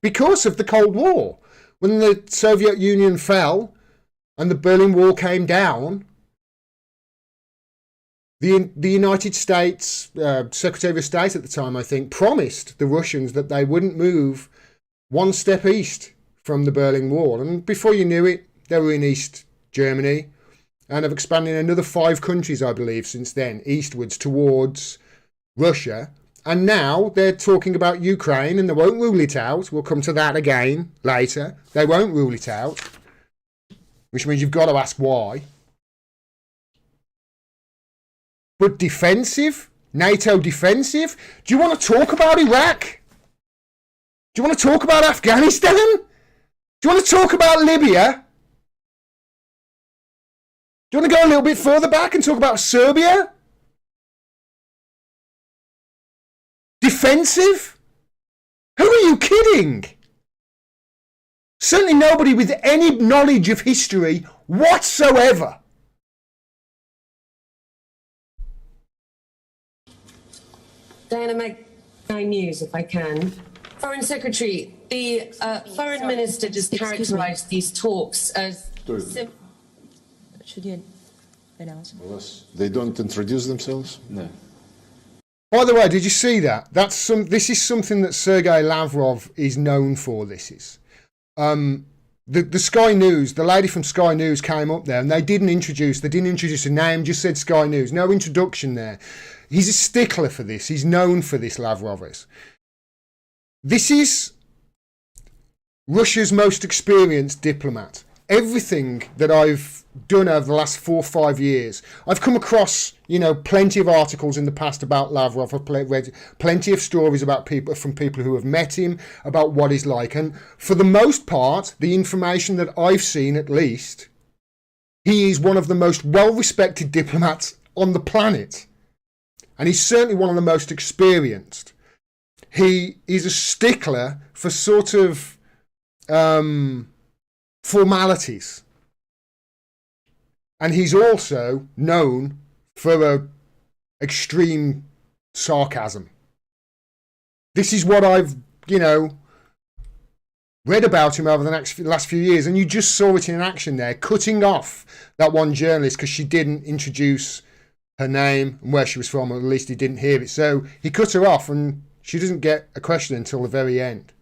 because of the Cold War. When the Soviet Union fell and the Berlin Wall came down, the United States Secretary of State at the time, I think, promised the Russians that they wouldn't move one step east from the Berlin Wall. And before you knew it, they were in East Germany and have expanded another 5 countries, I believe, since then, eastwards towards Russia. And now they're talking about Ukraine, and they won't rule it out. We'll come to that again later. They won't rule it out, which means you've got to ask why. But defensive? NATO defensive? Do you want to talk about Iraq? Do you want to talk about Afghanistan? Do you want to talk about Libya? Do you want to go a little bit further back and talk about Serbia? Defensive? Who are you kidding? Certainly nobody with any knowledge of history whatsoever. Diana Nine News, if I can. Foreign Secretary, the Foreign Minister just characterised these talks as... Should you announce? They don't introduce themselves? No. By the way, did you see that? This is something that Sergei Lavrov is known for. This is the Sky News. The lady from Sky News came up there, and they didn't introduce a name. Just said Sky News. No introduction there. He's a stickler for this. He's known for this. Lavrov is. This is Russia's most experienced diplomat. Everything that I've done over the last 4 or 5 years, I've come across, plenty of articles in the past about Lavrov. I've read plenty of stories about people who have met him, about what he's like. And for the most part, the information that I've seen, at least, he is one of the most well-respected diplomats on the planet. And he's certainly one of the most experienced. He is a stickler for sort of formalities. And he's also known for extreme sarcasm. This is what I've, read about him over the last few years. And you just saw it in action there, cutting off that one journalist because she didn't introduce her name and where she was from, or at least he didn't hear it. So he cut her off, and she doesn't get a question until the very end.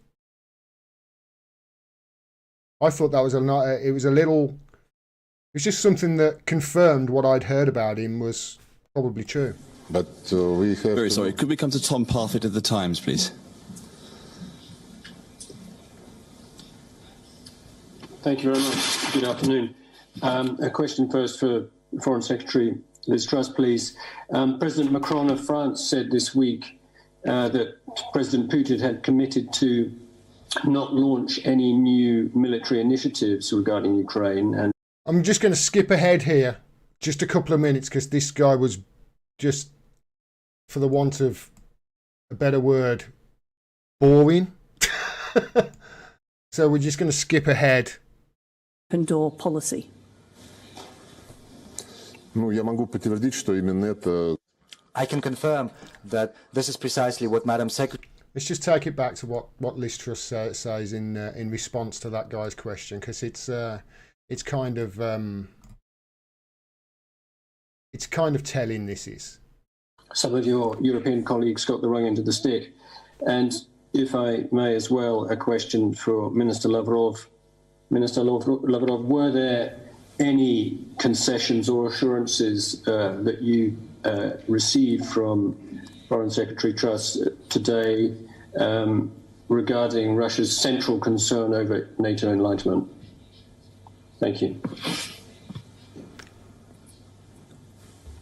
I thought that was it's just something that confirmed what I'd heard about him was probably true. But we have... Very sorry, could we come to Tom Parfitt of The Times, please? Thank you very much. Good afternoon. A question first for Foreign Secretary Liz Truss, please. President Macron of France said this week that President Putin had committed to not launch any new military initiatives regarding Ukraine. And I'm just going to skip ahead here just a couple of minutes because this guy was just, for the want of a better word, boring. So we're just going to skip ahead. Open door policy. I can confirm that this is precisely what Madam Secretary... Let's just take it back to what Liz Truss says in response to that guy's question, because it's kind of telling. This is. Some of your European colleagues got the wrong end of the stick, and if I may as well, a question for Minister Lavrov. Minister Lavrov, were there any concessions or assurances that you received from Foreign Secretary Truss today regarding Russia's central concern over NATO enlightenment? Thank you.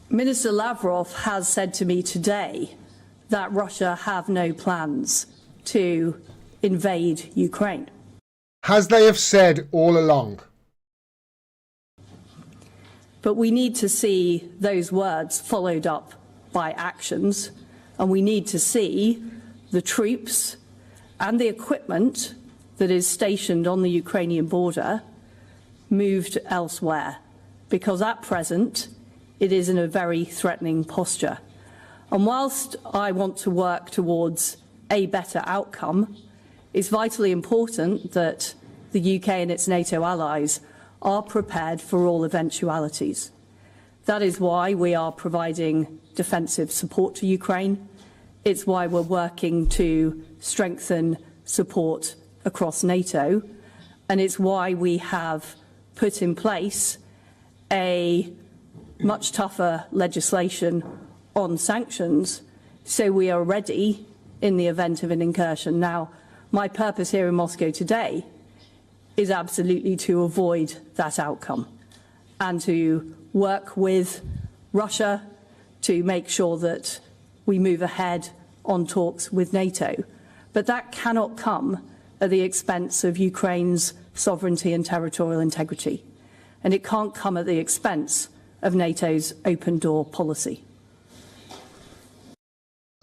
Minister Lavrov has said to me today that Russia have no plans to invade Ukraine. As they have said all along. But we need to see those words followed up by actions, and we need to see the troops and the equipment that is stationed on the Ukrainian border moved elsewhere, because at present it is in a very threatening posture. And whilst I want to work towards a better outcome, it's vitally important that the UK and its NATO allies are prepared for all eventualities. That is why we are providing defensive support to Ukraine. It's why we're working to strengthen support across NATO. And it's why we have put in place a much tougher legislation on sanctions, so we are ready in the event of an incursion. Now, my purpose here in Moscow today is absolutely to avoid that outcome and to work with Russia to make sure that we move ahead on talks with NATO. But that cannot come at the expense of Ukraine's sovereignty and territorial integrity. And it can't come at the expense of NATO's open door policy.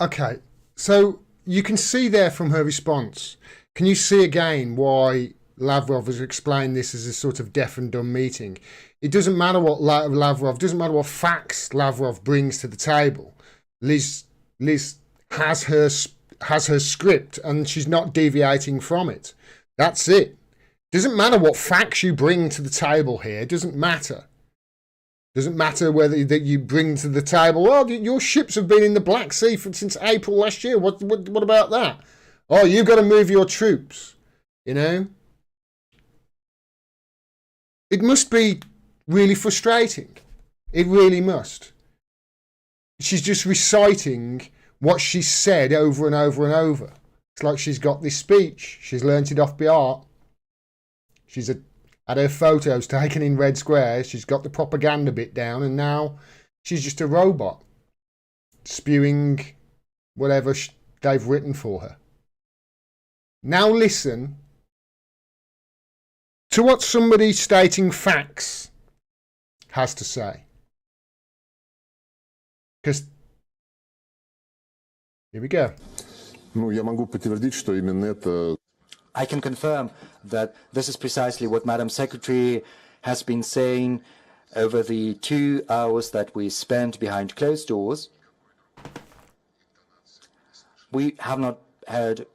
Okay, so you can see there from her response. Can you see again why Lavrov has explained this as a sort of deaf and dumb meeting? It doesn't matter what Lavrov, doesn't matter what facts Lavrov brings to the table. Liz has her script and she's not deviating from it. That's it. Doesn't matter what facts you bring to the table here. It doesn't matter. Doesn't matter whether that you bring to the table, well, your ships have been in the Black Sea since April last year. What about that? Oh, you've got to move your troops. You know? It must be really frustrating. It really must. She's just reciting what she said over and over and over. It's like she's got this speech. She's learnt it off by heart. She's had her photos taken in red squares. She's got the propaganda bit down, and now she's just a robot spewing whatever they've written for her. Now listen to what somebody stating facts has to say. Because here we go. Я могу подтвердить, что именно это. I can confirm that this is precisely what Madam Secretary has been saying over the 2 hours that we spent behind closed doors. We have not heard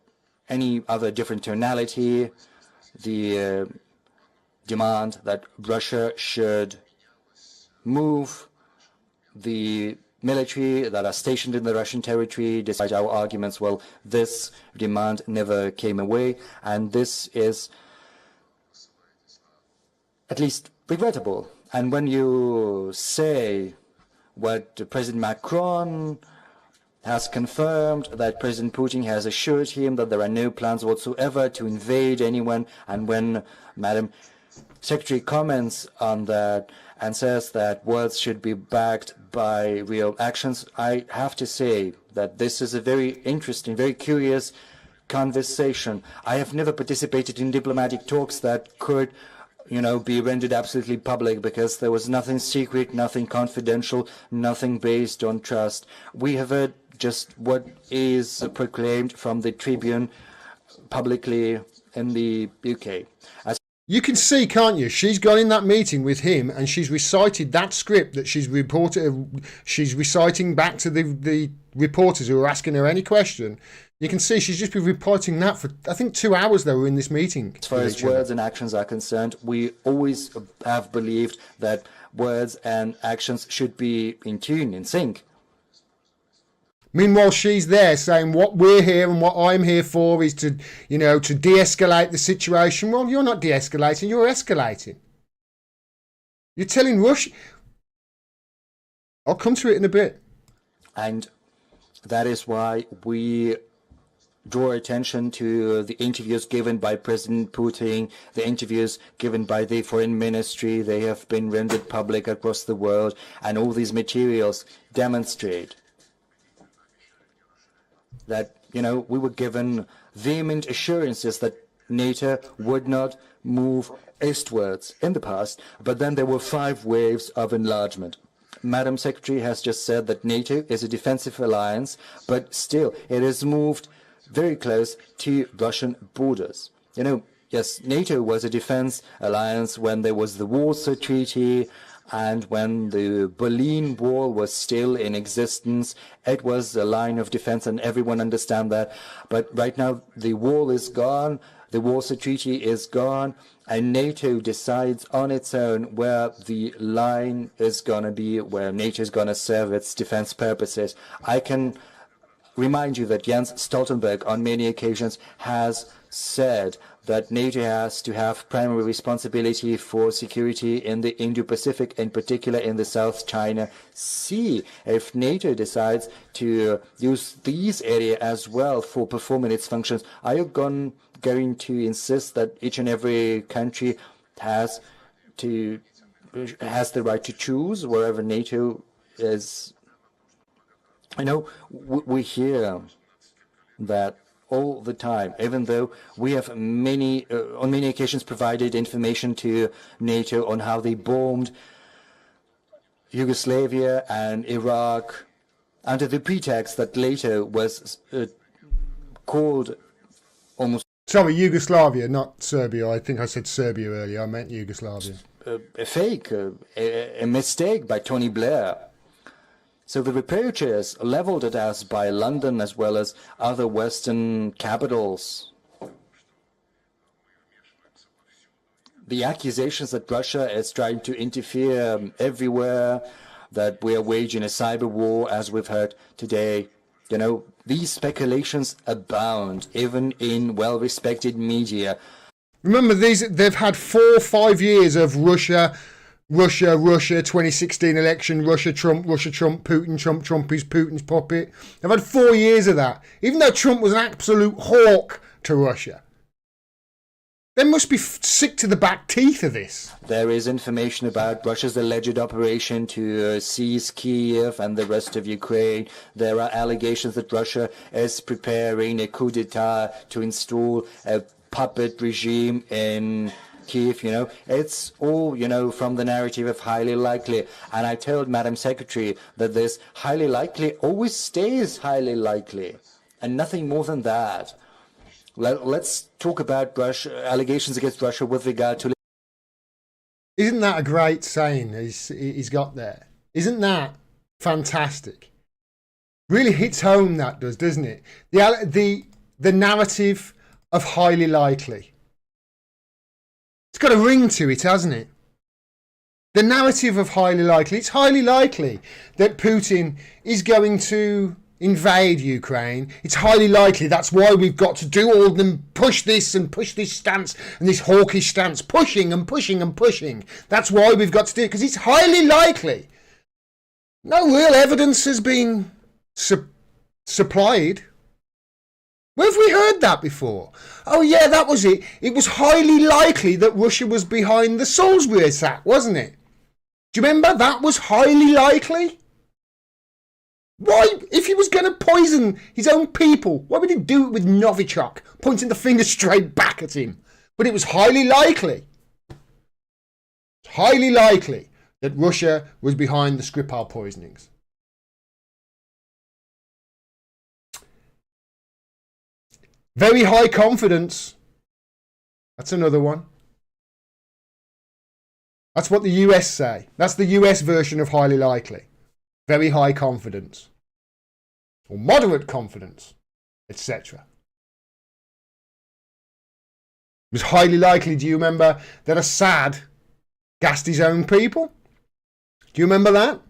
any other different tonality. The demand that Russia should move the military that are stationed in the Russian territory, despite our arguments, well, this demand never came away, and this is at least regrettable. And when you say what President Macron has confirmed, that President Putin has assured him that there are no plans whatsoever to invade anyone, and when Madam Secretary comments on that and says that words should be backed by real actions, I have to say that this is a very interesting, very curious conversation. I have never participated in diplomatic talks that could, be rendered absolutely public, because there was nothing secret, nothing confidential, nothing based on trust. We have heard just what is proclaimed from the Tribune publicly in the UK. You can see, can't you? She's gone in that meeting with him and she's recited that script that she's reported. She's reciting back to the reporters who are asking her any question. You can see she's just been reporting that for, I think, 2 hours they were in this meeting. As far as words and actions are concerned, we always have believed that words and actions should be in tune, in sync. Meanwhile, she's there saying what we're here and what I'm here for is to, to de-escalate the situation. Well, you're not de-escalating, you're escalating. You're telling Russia. I'll come to it in a bit. And that is why we draw attention to the interviews given by President Putin, the interviews given by the Foreign Ministry. They have been rendered public across the world, and all these materials demonstrate that, we were given vehement assurances that NATO would not move eastwards in the past, but then there were 5 waves of enlargement. Madam Secretary has just said that NATO is a defensive alliance, but still it has moved very close to Russian borders. Yes, NATO was a defense alliance when there was the Warsaw Treaty, And when the Berlin Wall was still in existence, it was a line of defense, and everyone understands that. But right now, the wall is gone, the Warsaw Treaty is gone, and NATO decides on its own where the line is going to be, where NATO is going to serve its defense purposes. I can remind you that Jens Stoltenberg on many occasions has said that NATO has to have primary responsibility for security in the Indo-Pacific, in particular in the South China Sea. If NATO decides to use these areas as well for performing its functions, are you going to insist that each and every country has the right to choose wherever NATO is? I know we hear that all the time, even though we have on many occasions provided information to NATO on how they bombed Yugoslavia and Iraq under the pretext that later was called almost... Sorry, Yugoslavia, not Serbia. I think I said Serbia earlier. I meant Yugoslavia. A fake, a mistake by Tony Blair. So the reproaches leveled at us by London as well as other Western capitals, the accusations that Russia is trying to interfere everywhere, that we are waging a cyber war, as we've heard today, these speculations abound, even in well-respected media. Remember, they've had 4 or 5 years of Russia, 2016 election, Russia, Trump, Putin, Trump is Putin's puppet. They've had 4 years of that. Even though Trump was an absolute hawk to Russia. They must be sick to the back teeth of this. There is information about Russia's alleged operation to seize Kiev and the rest of Ukraine. There are allegations that Russia is preparing a coup d'etat to install a puppet regime in Kiev, it's all, from the narrative of highly likely. And I told Madam Secretary that this highly likely always stays highly likely and nothing more than that. Let's talk about allegations against Russia with regard to... Isn't that a great saying he's got there? Isn't that fantastic? Really hits home, that does, doesn't it? The narrative of highly likely. It's got a ring to it, hasn't it? The narrative of highly likely. It's highly likely that Putin is going to invade Ukraine. It's highly likely. That's why we've got to do all of them, push this stance and this hawkish stance, pushing and pushing and pushing. That's why we've got to do it, because it's highly likely. No real evidence has been supplied. Where have we heard that before? Oh yeah, that was it. It was highly likely that Russia was behind the Salisbury attack, wasn't it? Do you remember? That was highly likely. Why, if he was going to poison his own people, why would he do it with Novichok, pointing the finger straight back at him? But it was highly likely. Highly likely that Russia was behind the Skripal poisonings. Very high confidence. That's another one. That's what the US say. That's the US version of highly likely. Very high confidence. Or moderate confidence, etc. It was highly likely, do you remember, that Assad gassed his own people? Do you remember that?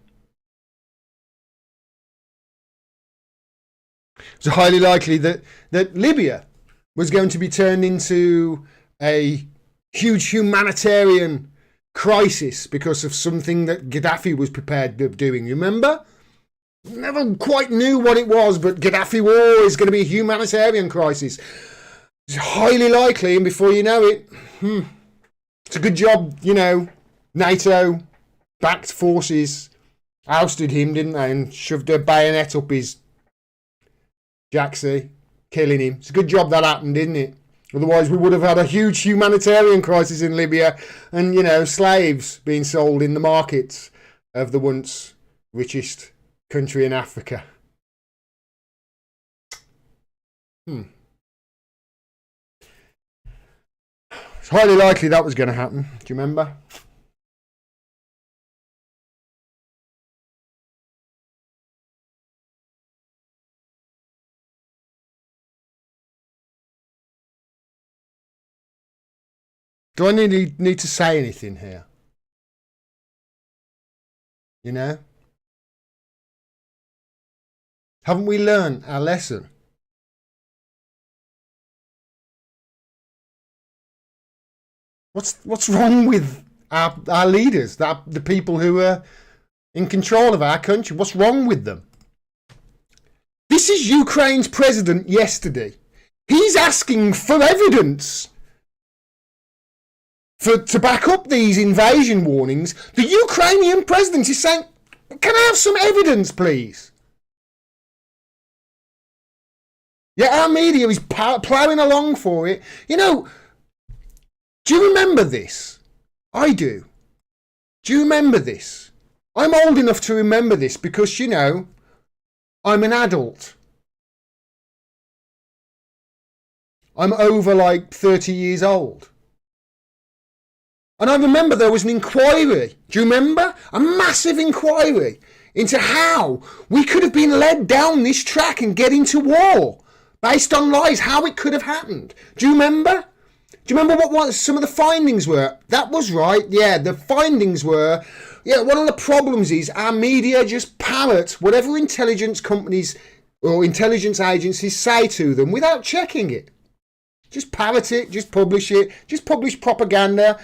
It was highly likely that Libya was going to be turned into a huge humanitarian crisis because of something that Gaddafi was prepared of doing. Remember? Never quite knew what it was, but Gaddafi war is going to be a humanitarian crisis. It's highly likely, and before you know it, it's a good job, NATO backed forces ousted him, didn't they, and shoved a bayonet up his jacksie, killing him. It's a good job that happened, didn't it? Otherwise we would have had a huge humanitarian crisis in Libya and, slaves being sold in the markets of the once richest country in Africa. It's highly likely that was going to happen. Do you remember? Do I need to say anything here? You know? Haven't we learned our lesson? What's wrong with our leaders, the people who are in control of our country? What's wrong with them? This is Ukraine's president yesterday. He's asking for evidence to back up these invasion warnings. The Ukrainian president is saying, can I have some evidence, please? Yet our media is ploughing along for it. You know, do you remember this? I do. Do you remember this? I'm old enough to remember this because, you know, I'm an adult. I'm over like 30 years old. And I remember there was an inquiry. Do you remember? A massive inquiry into how we could have been led down this track and get into war based on lies, how it could have happened. Do you remember? Do you remember what some of the findings were? That was right. Yeah, the findings were, yeah, one of the problems is our media just parrot whatever intelligence companies or intelligence agencies say to them without checking it. Just parrot it, just publish it, just publish propaganda,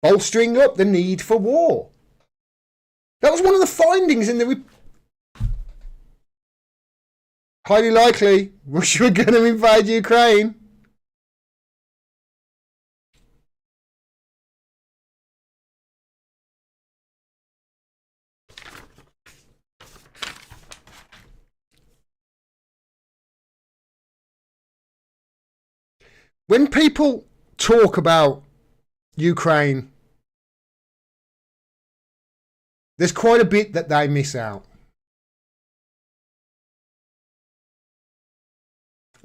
bolstering up the need for war. That was one of the findings in the highly likely Russia are going to invade Ukraine. When people talk about Ukraine, there's quite a bit that they miss out.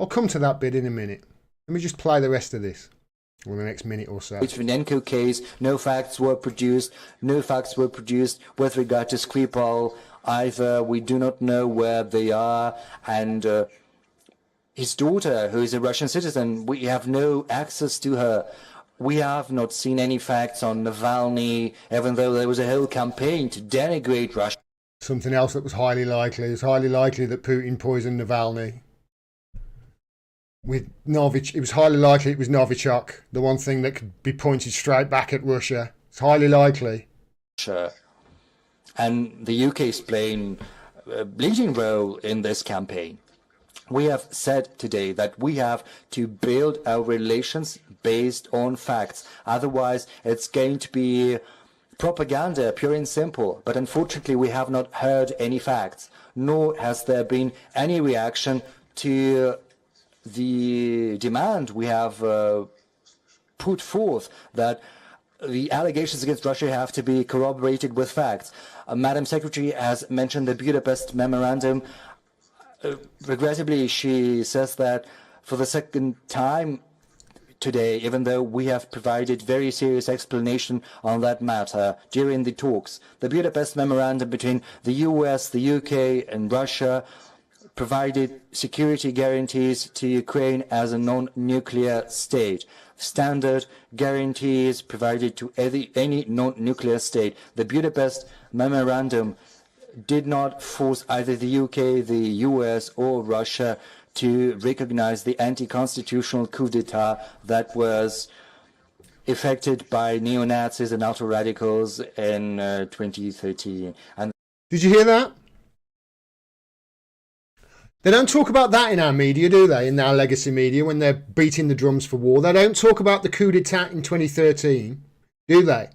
I'll come to that bit in a minute. Let me just play the rest of this, or the next minute or so. Litvinenko case, no facts were produced. No facts were produced with regard to Skripal. Either we do not know where they are, and his daughter, who is a Russian citizen, we have no access to her. We have not seen any facts on Navalny, even though there was a whole campaign to denigrate Russia. Something else that was highly likely. It's highly likely that Putin poisoned Navalny. With Novich, it was highly likely it was Novichok, the one thing that could be pointed straight back at Russia. It's highly likely. Sure. And the UK is playing a leading role in this campaign. We have said today that we have to build our relations based on facts. Otherwise, it's going to be propaganda, pure and simple. But unfortunately, we have not heard any facts, nor has there been any reaction to the demand we have put forth that the allegations against Russia have to be corroborated with facts. Madam Secretary has mentioned the Budapest Memorandum. Regrettably, she says that for the second time today, even though we have provided very serious explanation on that matter during the talks, the Budapest Memorandum between the US, the UK and Russia provided security guarantees to Ukraine as a non-nuclear state. Standard guarantees provided to any non-nuclear state. The Budapest Memorandum did not force either the UK, the US or Russia to recognize the anti-constitutional coup d'etat that was effected by neo-Nazis and ultra-radicals in 2013. And did you hear that? They don't talk about that in our media, do they? In our legacy media, when they're beating the drums for war. They don't talk about the coup d'etat in 2013, do they?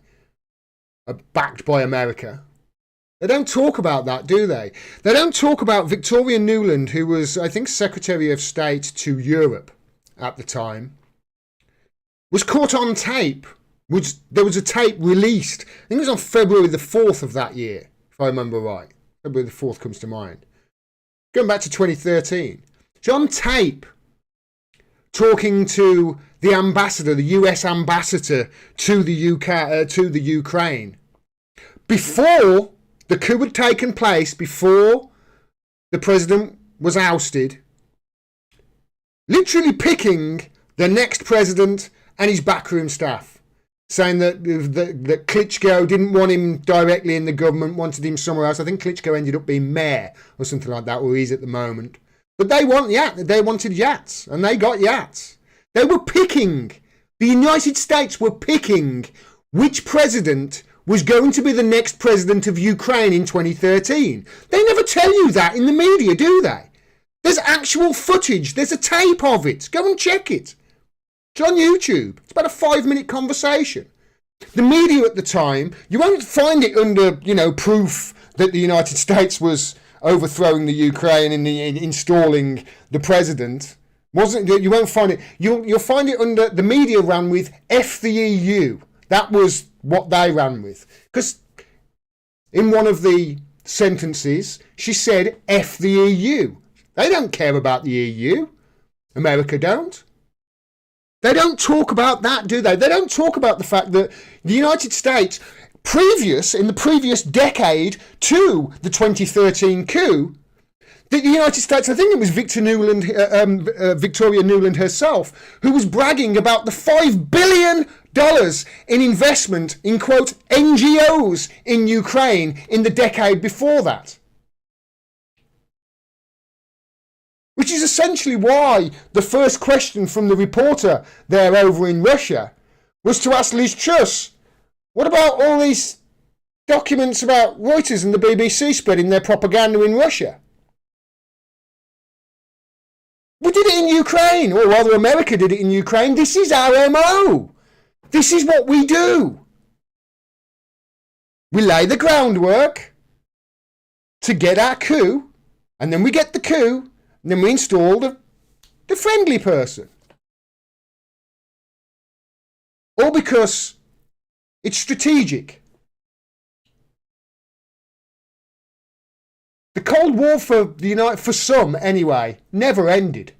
Backed by America. They don't talk about that, do they? They don't talk about Victoria Nuland, who was, I think, Secretary of State to Europe at the time, was caught on tape. There was a tape released. I think it was on February the 4th of that year, if I remember right. February the 4th comes to mind. Going back to 2013. She's on tape talking to the ambassador, the US ambassador to the UK, to the Ukraine, before the coup had taken place, before the president was ousted, literally picking the next president and his backroom staff, saying that Klitschko didn't want him directly in the government, wanted him somewhere else. I think Klitschko ended up being mayor or something like that, or he's at the moment. But they wanted Yats, and they got Yats. They were picking, the United States were picking which president was going to be the next president of Ukraine in 2013. They never tell you that in the media, do they? There's actual footage. There's a tape of it. Go and check it. It's on YouTube. It's about a 5-minute conversation. The media at the time, you won't find it under, proof that the United States was overthrowing the Ukraine and installing the president. You won't find it. You'll find it under, the media ran with F the EU. That was what they ran with. Because in one of the sentences, she said F the EU. They don't care about the EU. America don't. They don't talk about that, do they? They don't talk about the fact that the United States, in the previous decade to the 2013 coup, the United States, I think it was Victoria Nuland herself, who was bragging about the $5 billion in investment in, quote, NGOs in Ukraine in the decade before that. Which is essentially why the first question from the reporter there over in Russia was to ask Liz Truss, what about all these documents about Reuters and the BBC spreading their propaganda in Russia? We did it in Ukraine, or rather America did it in Ukraine. This is our MO. This is what we do. We lay the groundwork to get our coup, and then we get the coup, and then we install the friendly person. All because it's strategic. The Cold War for some anyway, never ended.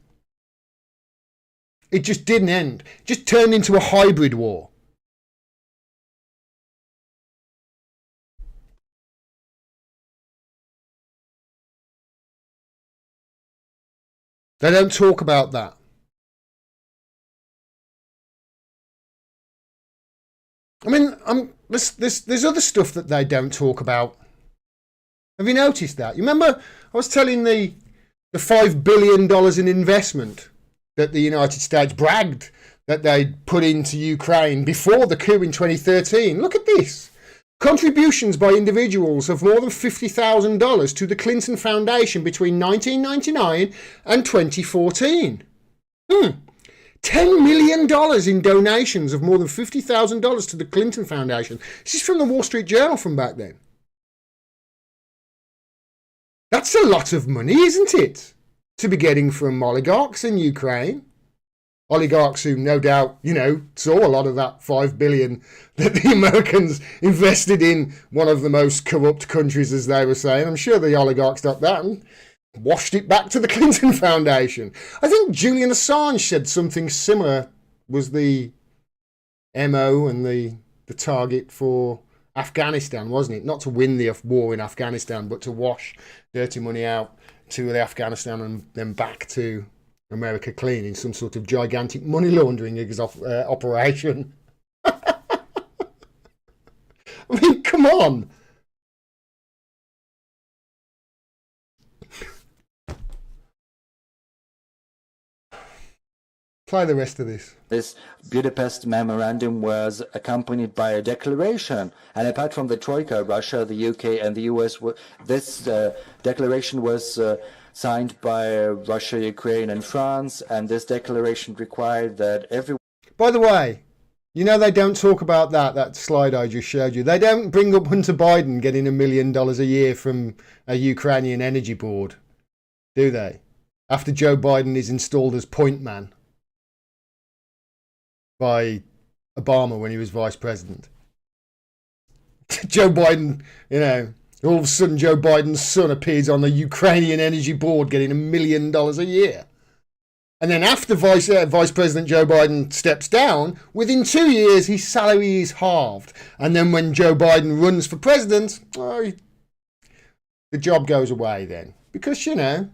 It just didn't end. It just turned into a hybrid war. They don't talk about that. I mean, there's other stuff that they don't talk about. Have you noticed that? You remember I was telling the $5 billion in investment that the United States bragged that they'd put into Ukraine before the coup in 2013. Look at this. Contributions by individuals of more than $50,000 to the Clinton Foundation between 1999 and 2014. $10 million in donations of more than $50,000 to the Clinton Foundation. This is from the Wall Street Journal from back then. That's a lot of money, isn't it? To be getting from oligarchs in Ukraine. Oligarchs who no doubt, saw a lot of that $5 billion that the Americans invested in one of the most corrupt countries, as they were saying. I'm sure the oligarchs got that and washed it back to the Clinton Foundation. I think Julian Assange said something similar was the MO and the target for Afghanistan, wasn't it? Not to win the war in Afghanistan, but to wash dirty money out to Afghanistan and then back to America clean in some sort of gigantic money laundering operation. I mean, come on. Play the rest of this. This Budapest memorandum was accompanied by a declaration, and apart from the Troika, Russia, the UK, and the US, this declaration was signed by Russia, Ukraine, and France, and this declaration required that everyone... By the way, they don't talk about that slide I just showed you. They don't bring up Hunter Biden getting $1 million a year from a Ukrainian energy board, do they? After Joe Biden is installed as point man by Obama when he was vice president. Joe Biden, all of a sudden Joe Biden's son appears on the Ukrainian energy board getting $1 million a year. And then after Vice President Joe Biden steps down, within 2 years his salary is halved. And then when Joe Biden runs for president, the job goes away then. Because, Biden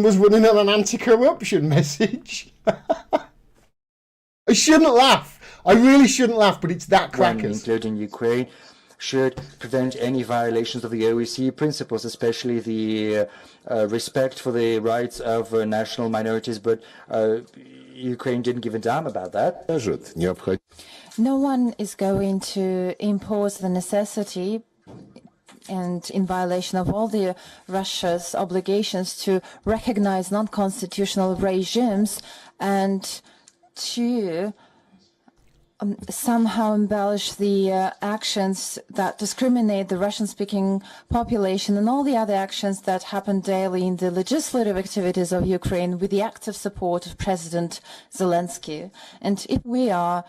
was running on an anti-corruption message. I shouldn't laugh. I really shouldn't laugh, but it's that crackers. Including Ukraine, should prevent any violations of the OSCE principles, especially the respect for the rights of national minorities. But Ukraine didn't give a damn about that. No one is going to impose the necessity and in violation of all the Russia's obligations to recognize non-constitutional regimes and to somehow embellish the actions that discriminate the Russian-speaking population and all the other actions that happen daily in the legislative activities of Ukraine with the active support of President Zelensky. And if we are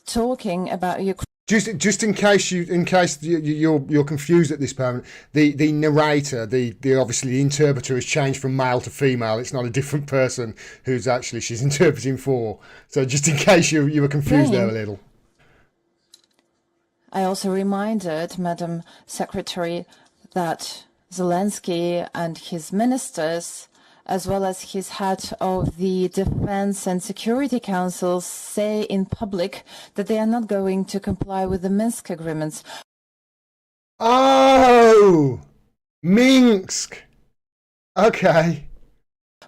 talking about Ukraine, just in case you're confused at this moment, the narrator, the obviously the interpreter has changed from male to female. It's not a different person who's actually she's interpreting for. So just in case you were confused there a little. I also reminded Madam Secretary that Zelensky and his ministers, as well as his head of the Defense and Security Council, say in public that they are not going to comply with the Minsk agreements. Oh, Minsk. Okay.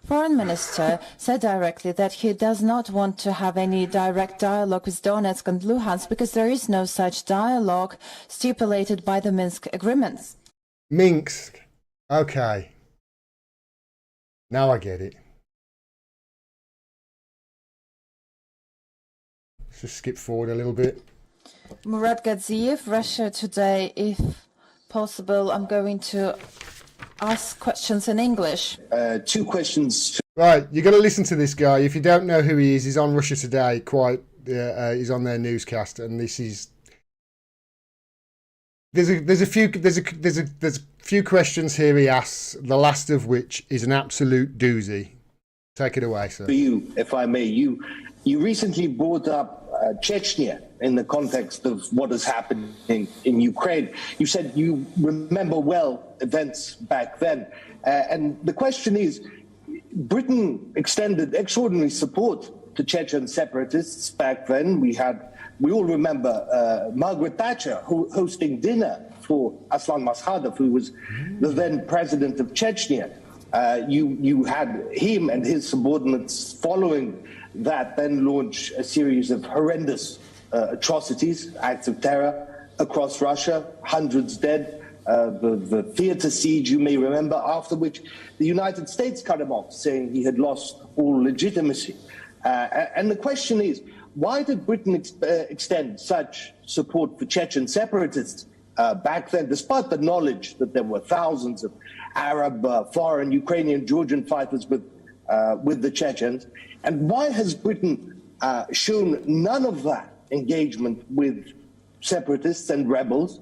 Foreign Minister said directly that he does not want to have any direct dialogue with Donetsk and Luhansk because there is no such dialogue stipulated by the Minsk agreements. Minsk. Okay. Now I get it. Let's just skip forward a little bit. Murat Gadziev, Russia Today. If possible, I'm going to ask questions in English. Two questions. Right, you're going to listen to this guy. If you don't know who he is, he's on Russia Today. He's on their newscast, and this is. There's a few questions here he asks. The last of which is an absolute doozy. Take it away, sir. For you, if I may, you recently brought up Chechnya in the context of what is happening in Ukraine. You said you remember well events back then, and the question is, Britain extended extraordinary support to Chechen separatists back then. We all remember Margaret Thatcher hosting dinner for Aslan Maskhadov, who was the then president of Chechnya. You had him and his subordinates following that then launch a series of horrendous atrocities, acts of terror across Russia, hundreds dead. The theater siege, you may remember, after which the United States cut him off, saying he had lost all legitimacy. And the question is, why did Britain extend such support for Chechen separatists back then, despite the knowledge that there were thousands of Arab, foreign, Ukrainian, Georgian fighters with the Chechens? And why has Britain shown none of that engagement with separatists and rebels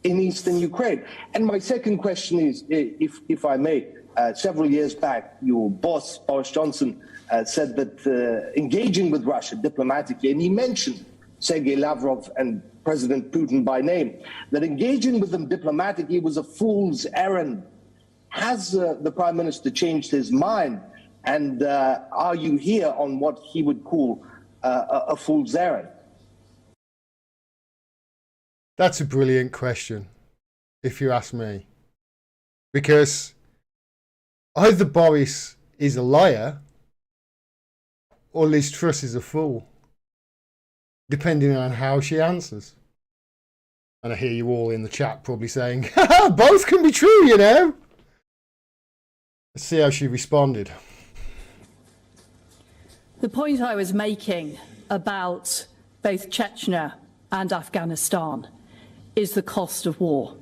in eastern Ukraine? And my second question is, if I may, several years back, your boss, Boris Johnson, said that engaging with Russia diplomatically, and he mentioned Sergei Lavrov and President Putin by name, that engaging with them diplomatically was a fool's errand. Has the Prime Minister changed his mind? And are you here on what he would call a fool's errand? That's a brilliant question, if you ask me. Because either Boris is a liar or Liz Truss is a fool, depending on how she answers. And I hear you all in the chat probably saying, both can be true, you know. Let's see how she responded. The point I was making about both Chechnya and Afghanistan is the cost of war,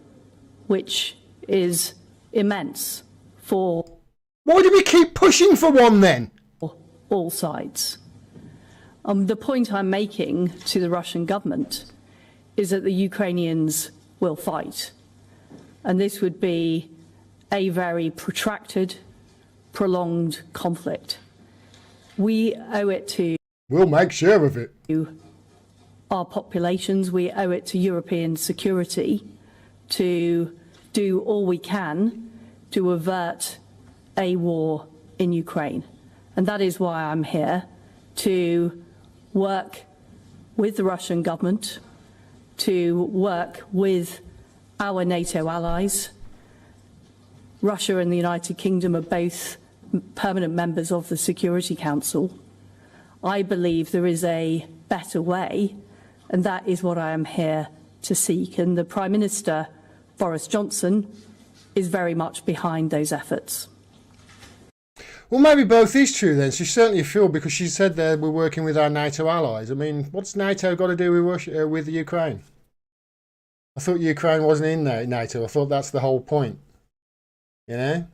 which is immense for... Why do we keep pushing for one then? All sides. The point I'm making to the Russian government is that the Ukrainians will fight. And this would be a very protracted, prolonged conflict. We owe it to... We'll make sure of it. Our populations, we owe it to European security to do all we can to avert a war in Ukraine. And that is why I'm here, to work with the Russian government to work with our NATO allies. Russia and the United Kingdom are both permanent members of the Security Council. I believe there is a better way, and that is what I am here to seek. And the Prime Minister, Boris Johnson, is very much behind those efforts. Well, maybe both is true then. She's certainly a fool because she said that we're working with our NATO allies. I mean, what's NATO got to do with Russia, with Ukraine? I thought Ukraine wasn't in NATO. I thought that's the whole point. You know?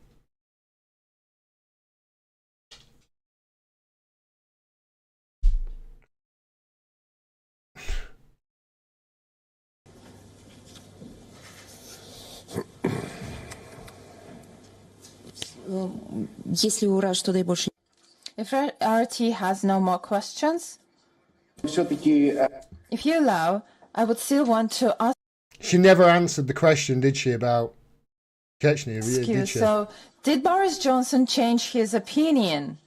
If RT has no more questions, if you allow, I would still want to ask. She never answered the question, did she, about Chechnya? Did she? So, did Boris Johnson change his opinion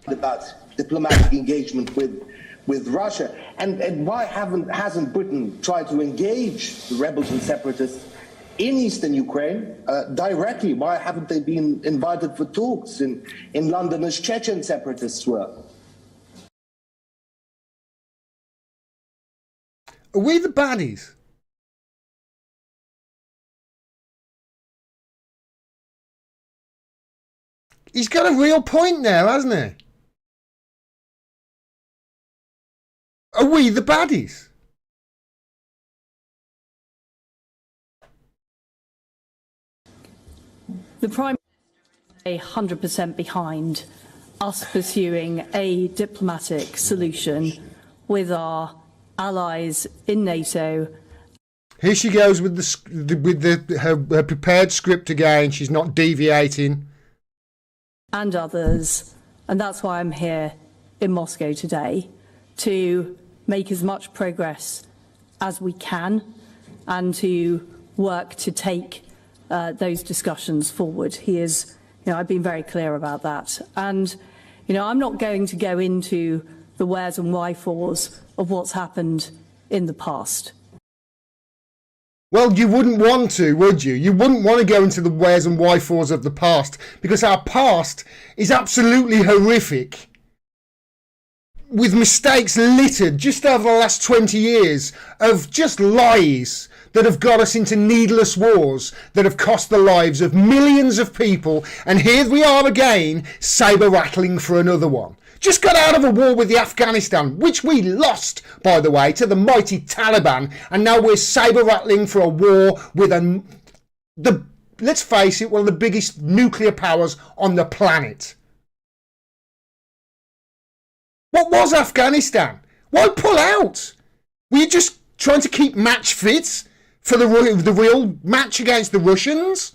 about diplomatic engagement with Russia, and why hasn't Britain tried to engage the rebels and separatists in eastern Ukraine directly? Why haven't they been invited for talks in London as Chechen separatists were? Are we the baddies? He's got a real point now, hasn't he? Are we the baddies? The Prime Minister is 100% behind us pursuing a diplomatic solution with our allies in NATO. Here she goes with her prepared script again. She's not deviating. And others, and that's why I'm here in Moscow today, to make as much progress as we can and to work to take those discussions forward. I've been very clear about that. And, I'm not going to go into the wheres and wherefores of what's happened in the past. Well, you wouldn't want to, would you? You wouldn't want to go into the wheres and wherefores of the past, because our past is absolutely horrific, with mistakes littered just over the last 20 years of just lies that have got us into needless wars that have cost the lives of millions of people. And here we are again, saber-rattling for another one. Just got out of a war with the Afghanistan, which we lost, by the way, to the mighty Taliban, and now we're saber-rattling for a war with let's face it, one of the biggest nuclear powers on the planet. What was Afghanistan? Why pull out? Were you just trying to keep match fit for the real match against the Russians?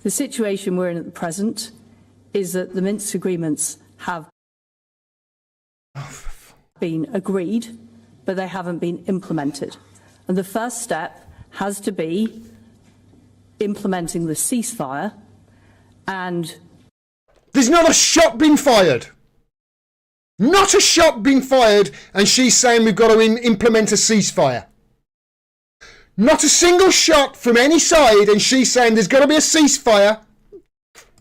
The situation we're in at the present is that the Minsk agreements have been agreed, but they haven't been implemented. And the first step has to be implementing the ceasefire, and there's not a shot been fired. Not a shot been fired, and she's saying we've got to implement a ceasefire. Not a single shot from any side, and she's saying there's got to be a ceasefire.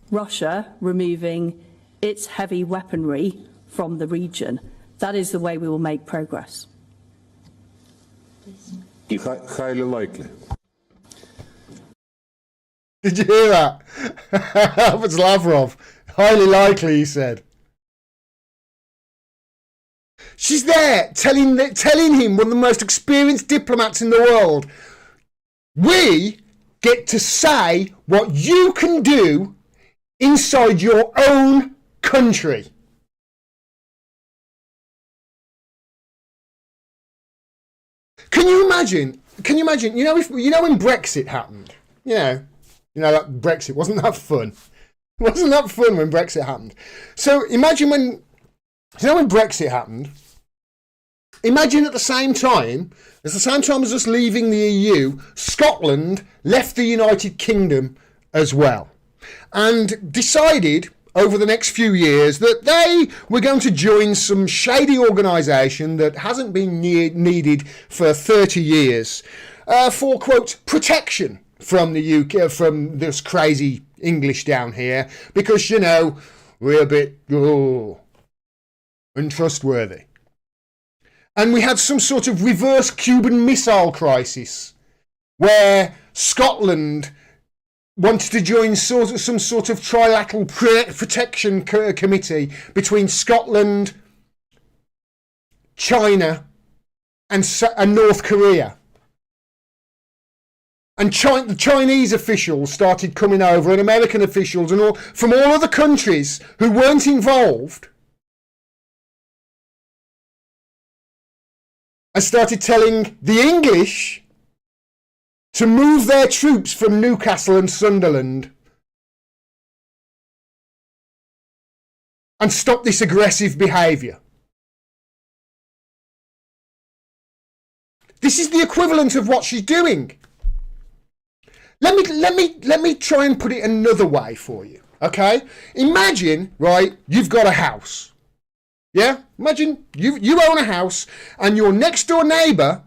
Russia removing its heavy weaponry from the region. That is the way we will make progress. Highly likely. Did you hear that? That was Lavrov. Highly likely, he said. She's there telling him, one of the most experienced diplomats in the world, we get to say what you can do inside your own country. Can you imagine? You know when Brexit happened? You know that Brexit wasn't that fun. Wasn't that fun when Brexit happened? So imagine when Brexit happened. Imagine at the same time as us leaving the EU, Scotland left the United Kingdom as well, and decided over the next few years that they were going to join some shady organisation that hasn't been needed for 30 years for, quote, protection from the UK, from this crazy English down here, because, you know, we're a bit untrustworthy. And we had some sort of reverse Cuban Missile Crisis where Scotland wanted to join some sort of trilateral protection committee between Scotland, China and North Korea. And the Chinese officials started coming over, and American officials and all from all other countries who weren't involved, and started telling the English to move their troops from Newcastle and Sunderland and stop this aggressive behaviour. This is the equivalent of what she's doing. Let me try and put it another way for you, okay? Imagine, right, you've got a house. Yeah? Imagine you own a house and your next door neighbour,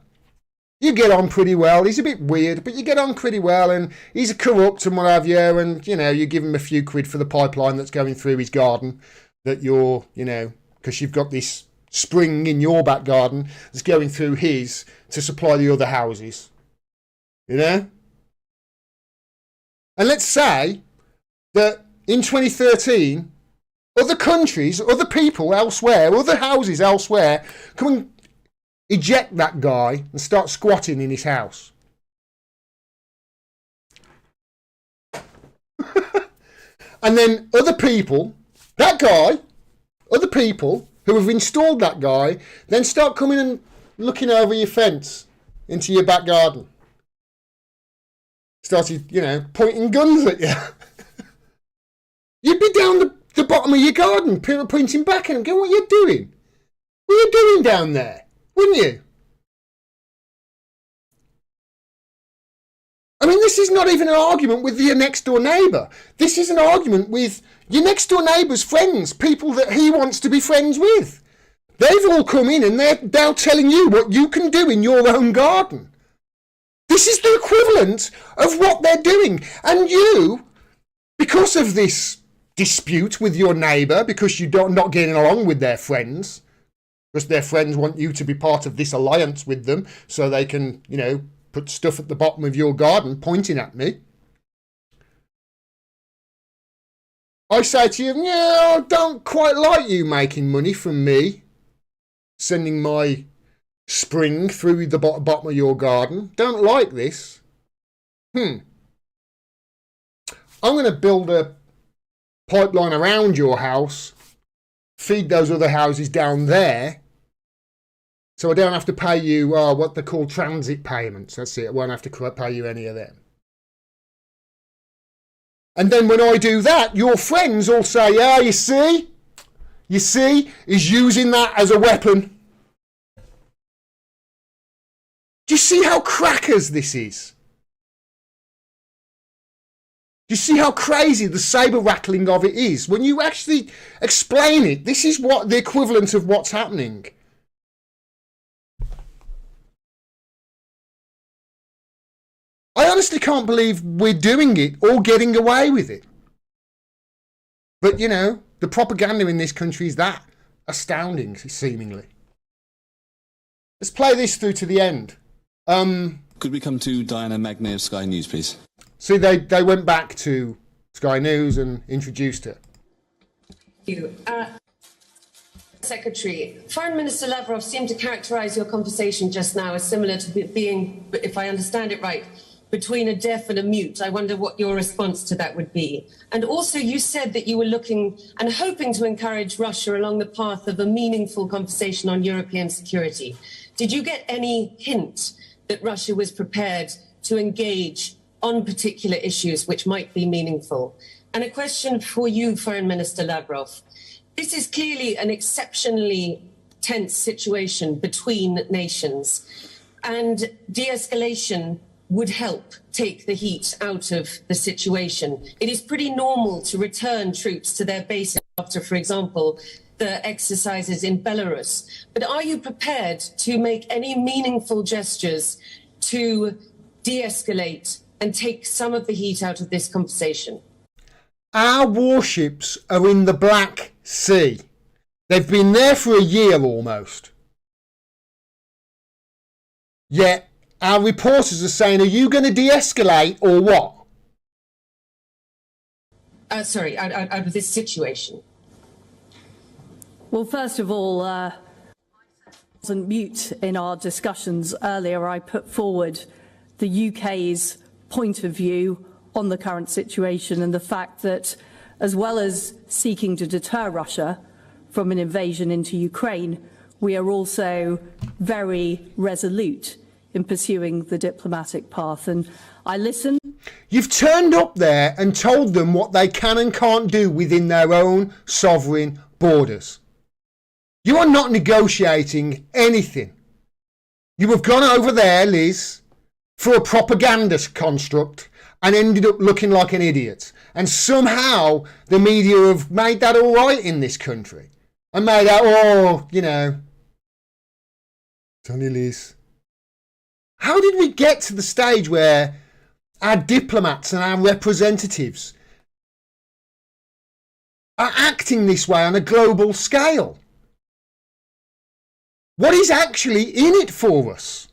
you get on pretty well. He's a bit weird, but you get on pretty well, and he's corrupt and what have you, and, you know, you give him a few quid for the pipeline that's going through his garden that you're, you know, because you've got this spring in your back garden that's going through his to supply the other houses. You know? And let's say that in 2013, other countries, other people elsewhere, other houses elsewhere, come and eject that guy and start squatting in his house. And then other people, that guy, other people who have installed that guy, then start coming and looking over your fence into your back garden. Started, you know, pointing guns at you. You'd be down the bottom of your garden, pointing back at them, going, what are you doing? What are you doing down there? Wouldn't you? I mean, this is not even an argument with your next door neighbour. This is an argument with your next door neighbour's friends, people that he wants to be friends with. They've all come in and they're now telling you what you can do in your own garden. This is the equivalent of what they're doing. And you, because of this dispute with your neighbour, because you're not getting along with their friends, because their friends want you to be part of this alliance with them so they can, you know, put stuff at the bottom of your garden pointing at me. I say to you, yeah, I don't quite like you making money from me, sending my spring through the bottom of your garden. Don't like this. I'm going to build a pipeline around your house, feed those other houses down there, so I don't have to pay you what they call transit payments. That's it. I won't have to pay you any of them. And then when I do that, your friends all say, yeah, you see, he's using that as a weapon. Do you see how crackers this is? Do you see how crazy the saber rattling of it is? When you actually explain it, this is what the equivalent of what's happening. I honestly can't believe we're doing it or getting away with it. But, you know, the propaganda in this country is that astounding, seemingly. Let's play this through to the end. Could we come to Diana Magnay of Sky News, please? See, they went back to Sky News and introduced her. Thank you. Secretary, Foreign Minister Lavrov seemed to characterise your conversation just now as similar to being, if I understand it right, between a deaf and a mute. I wonder what your response to that would be. And also, you said that you were looking and hoping to encourage Russia along the path of a meaningful conversation on European security. Did you get any hint that Russia was prepared to engage on particular issues which might be meaningful? And a question for you, Foreign Minister Lavrov. This is clearly an exceptionally tense situation between nations, and de-escalation would help take the heat out of the situation. It is pretty normal to return troops to their bases after, for example, the exercises in Belarus. But are you prepared to make any meaningful gestures to de-escalate and take some of the heat out of this conversation? Our warships are in the Black Sea. They've been there for a year almost. Yet our reporters are saying, are you going to de-escalate or what? Sorry, out of this situation. Well, first of all, I wasn't mute in our discussions earlier. I put forward the UK's point of view on the current situation and the fact that, as well as seeking to deter Russia from an invasion into Ukraine, we are also very resolute in pursuing the diplomatic path. And I listened. You've turned up there and told them what they can and can't do within their own sovereign borders. You are not negotiating anything. You have gone over there, Liz, for a propaganda construct and ended up looking like an idiot. And somehow the media have made that all right in this country. And made out, oh, you know, it's only Liz. How did we get to the stage where our diplomats and our representatives are acting this way on a global scale? What is actually in it for us?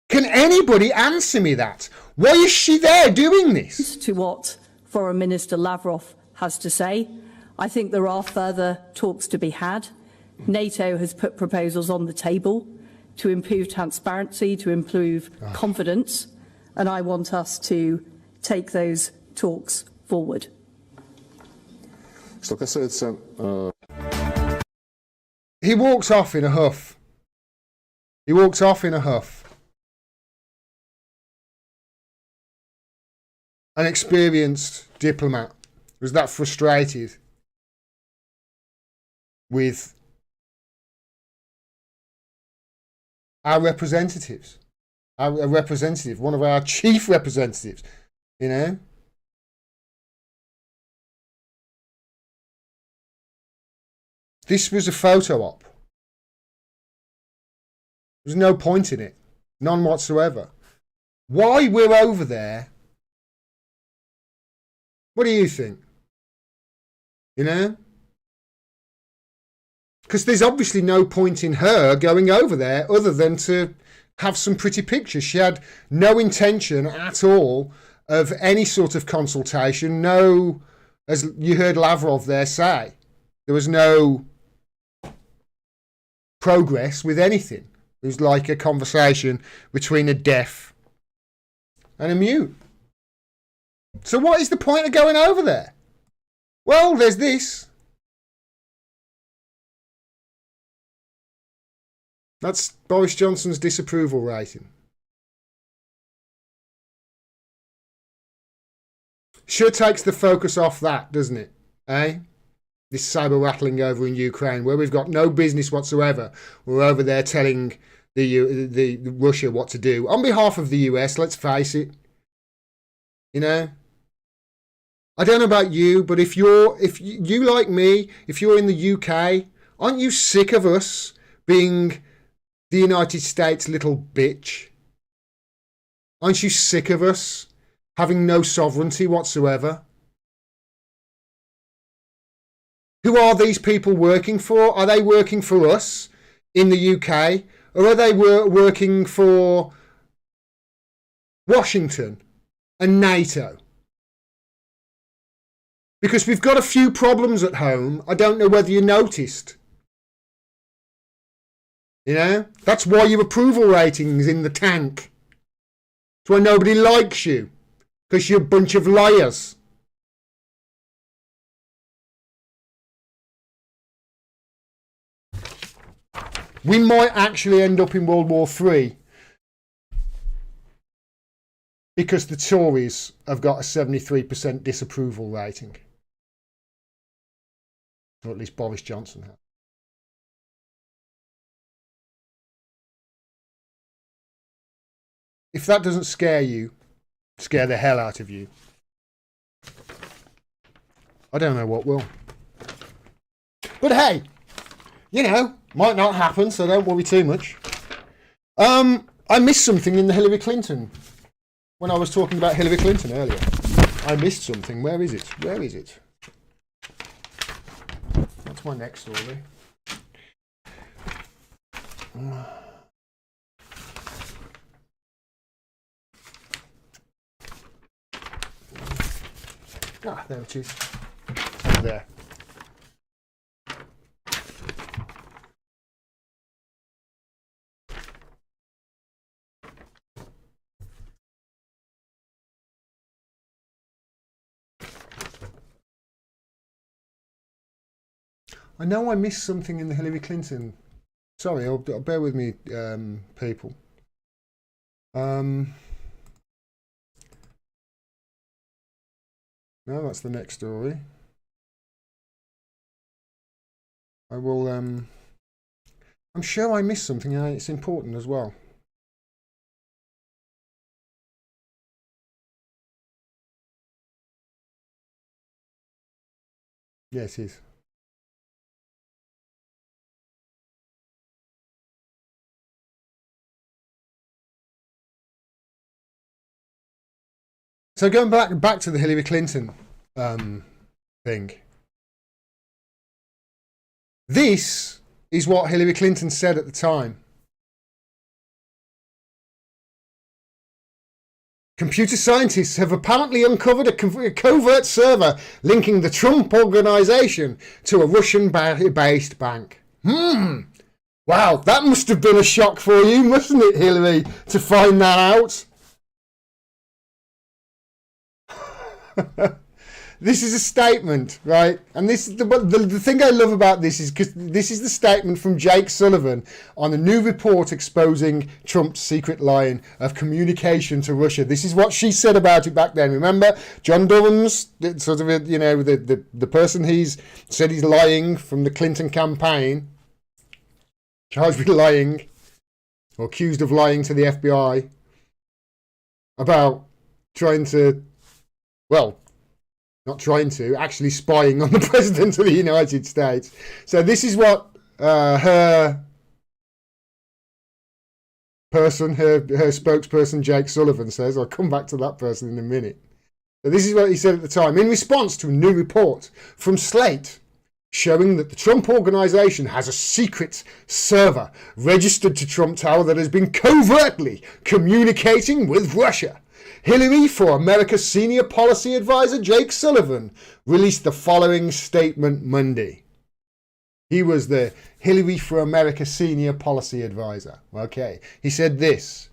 Can anybody answer me that? Why is she there doing this? To what Foreign Minister Lavrov has to say. I think there are further talks to be had. NATO has put proposals on the table to improve transparency, to improve confidence, and I want us to take those talks forward. He walks off in a huff. He walks off in a huff. An experienced diplomat was that frustrated with our representatives, a representative, one of our chief representatives, you know. This was a photo op. There's no point in it. None whatsoever. Why we're over there, what do you think? You know? Because there's obviously no point in her going over there other than to have some pretty pictures. She had no intention at all of any sort of consultation. No, as you heard Lavrov there say, there was no progress with anything. It was like a conversation between a deaf and a mute. So what is the point of going over there? Well, there's this. That's Boris Johnson's disapproval rating. Sure takes the focus off that, doesn't it? Eh? This saber rattling over in Ukraine, where we've got no business whatsoever. We're over there telling the Russia what to do on behalf of the US. Let's face it. You know, I don't know about you, but if you like me, if you're in the UK, aren't you sick of us being the United States little bitch? Aren't you sick of us having no sovereignty whatsoever? Who are these people working for? Are they working for us in the UK? Or are they working for Washington and NATO? Because we've got a few problems at home. I don't know whether you noticed. You know? That's why your approval rating's in the tank. That's why nobody likes you. Because you're a bunch of liars. We might actually end up in World War III because the Tories have got a 73% disapproval rating. Or at least Boris Johnson has. if that doesn't scare you, scare the hell out of you, I don't know what will. But hey, you know, might not happen, so don't worry too much. I missed something in the Hillary Clinton. When I was talking about Hillary Clinton earlier. I missed something. Where is it? Where is it? That's my next story. Ah, there it is. Over there. I know I missed something in the Hillary Clinton. Sorry, bear with me, people. No, that's the next story. I will. I'm sure I missed something, and it's important as well. Yes, it is. So going back to the Hillary Clinton thing. This is what Hillary Clinton said at the time. Computer scientists have apparently uncovered a covert server linking the Trump organization to a Russian-based bank. Wow, that must have been a shock for you, mustn't it, Hillary, to find that out? This is a statement, right? And this is the thing I love about this is because this is the statement from Jake Sullivan on a new report exposing Trump's secret line of communication to Russia. This is what she said about it back then. Remember, John Durham's sort of, you know, the person he's said he's lying from the Clinton campaign, charged with lying or accused of lying to the FBI about trying to, well, not trying to, actually spying on the President of the United States. So this is what her spokesperson, Jake Sullivan, says. I'll come back to that person in a minute. So this is what he said at the time. In response to a new report from Slate showing that the Trump organization has a secret server registered to Trump Tower that has been covertly communicating with Russia, Hillary for America's senior policy advisor Jake Sullivan released the following statement Monday. He was the Hillary for America senior policy advisor. Okay. He said this.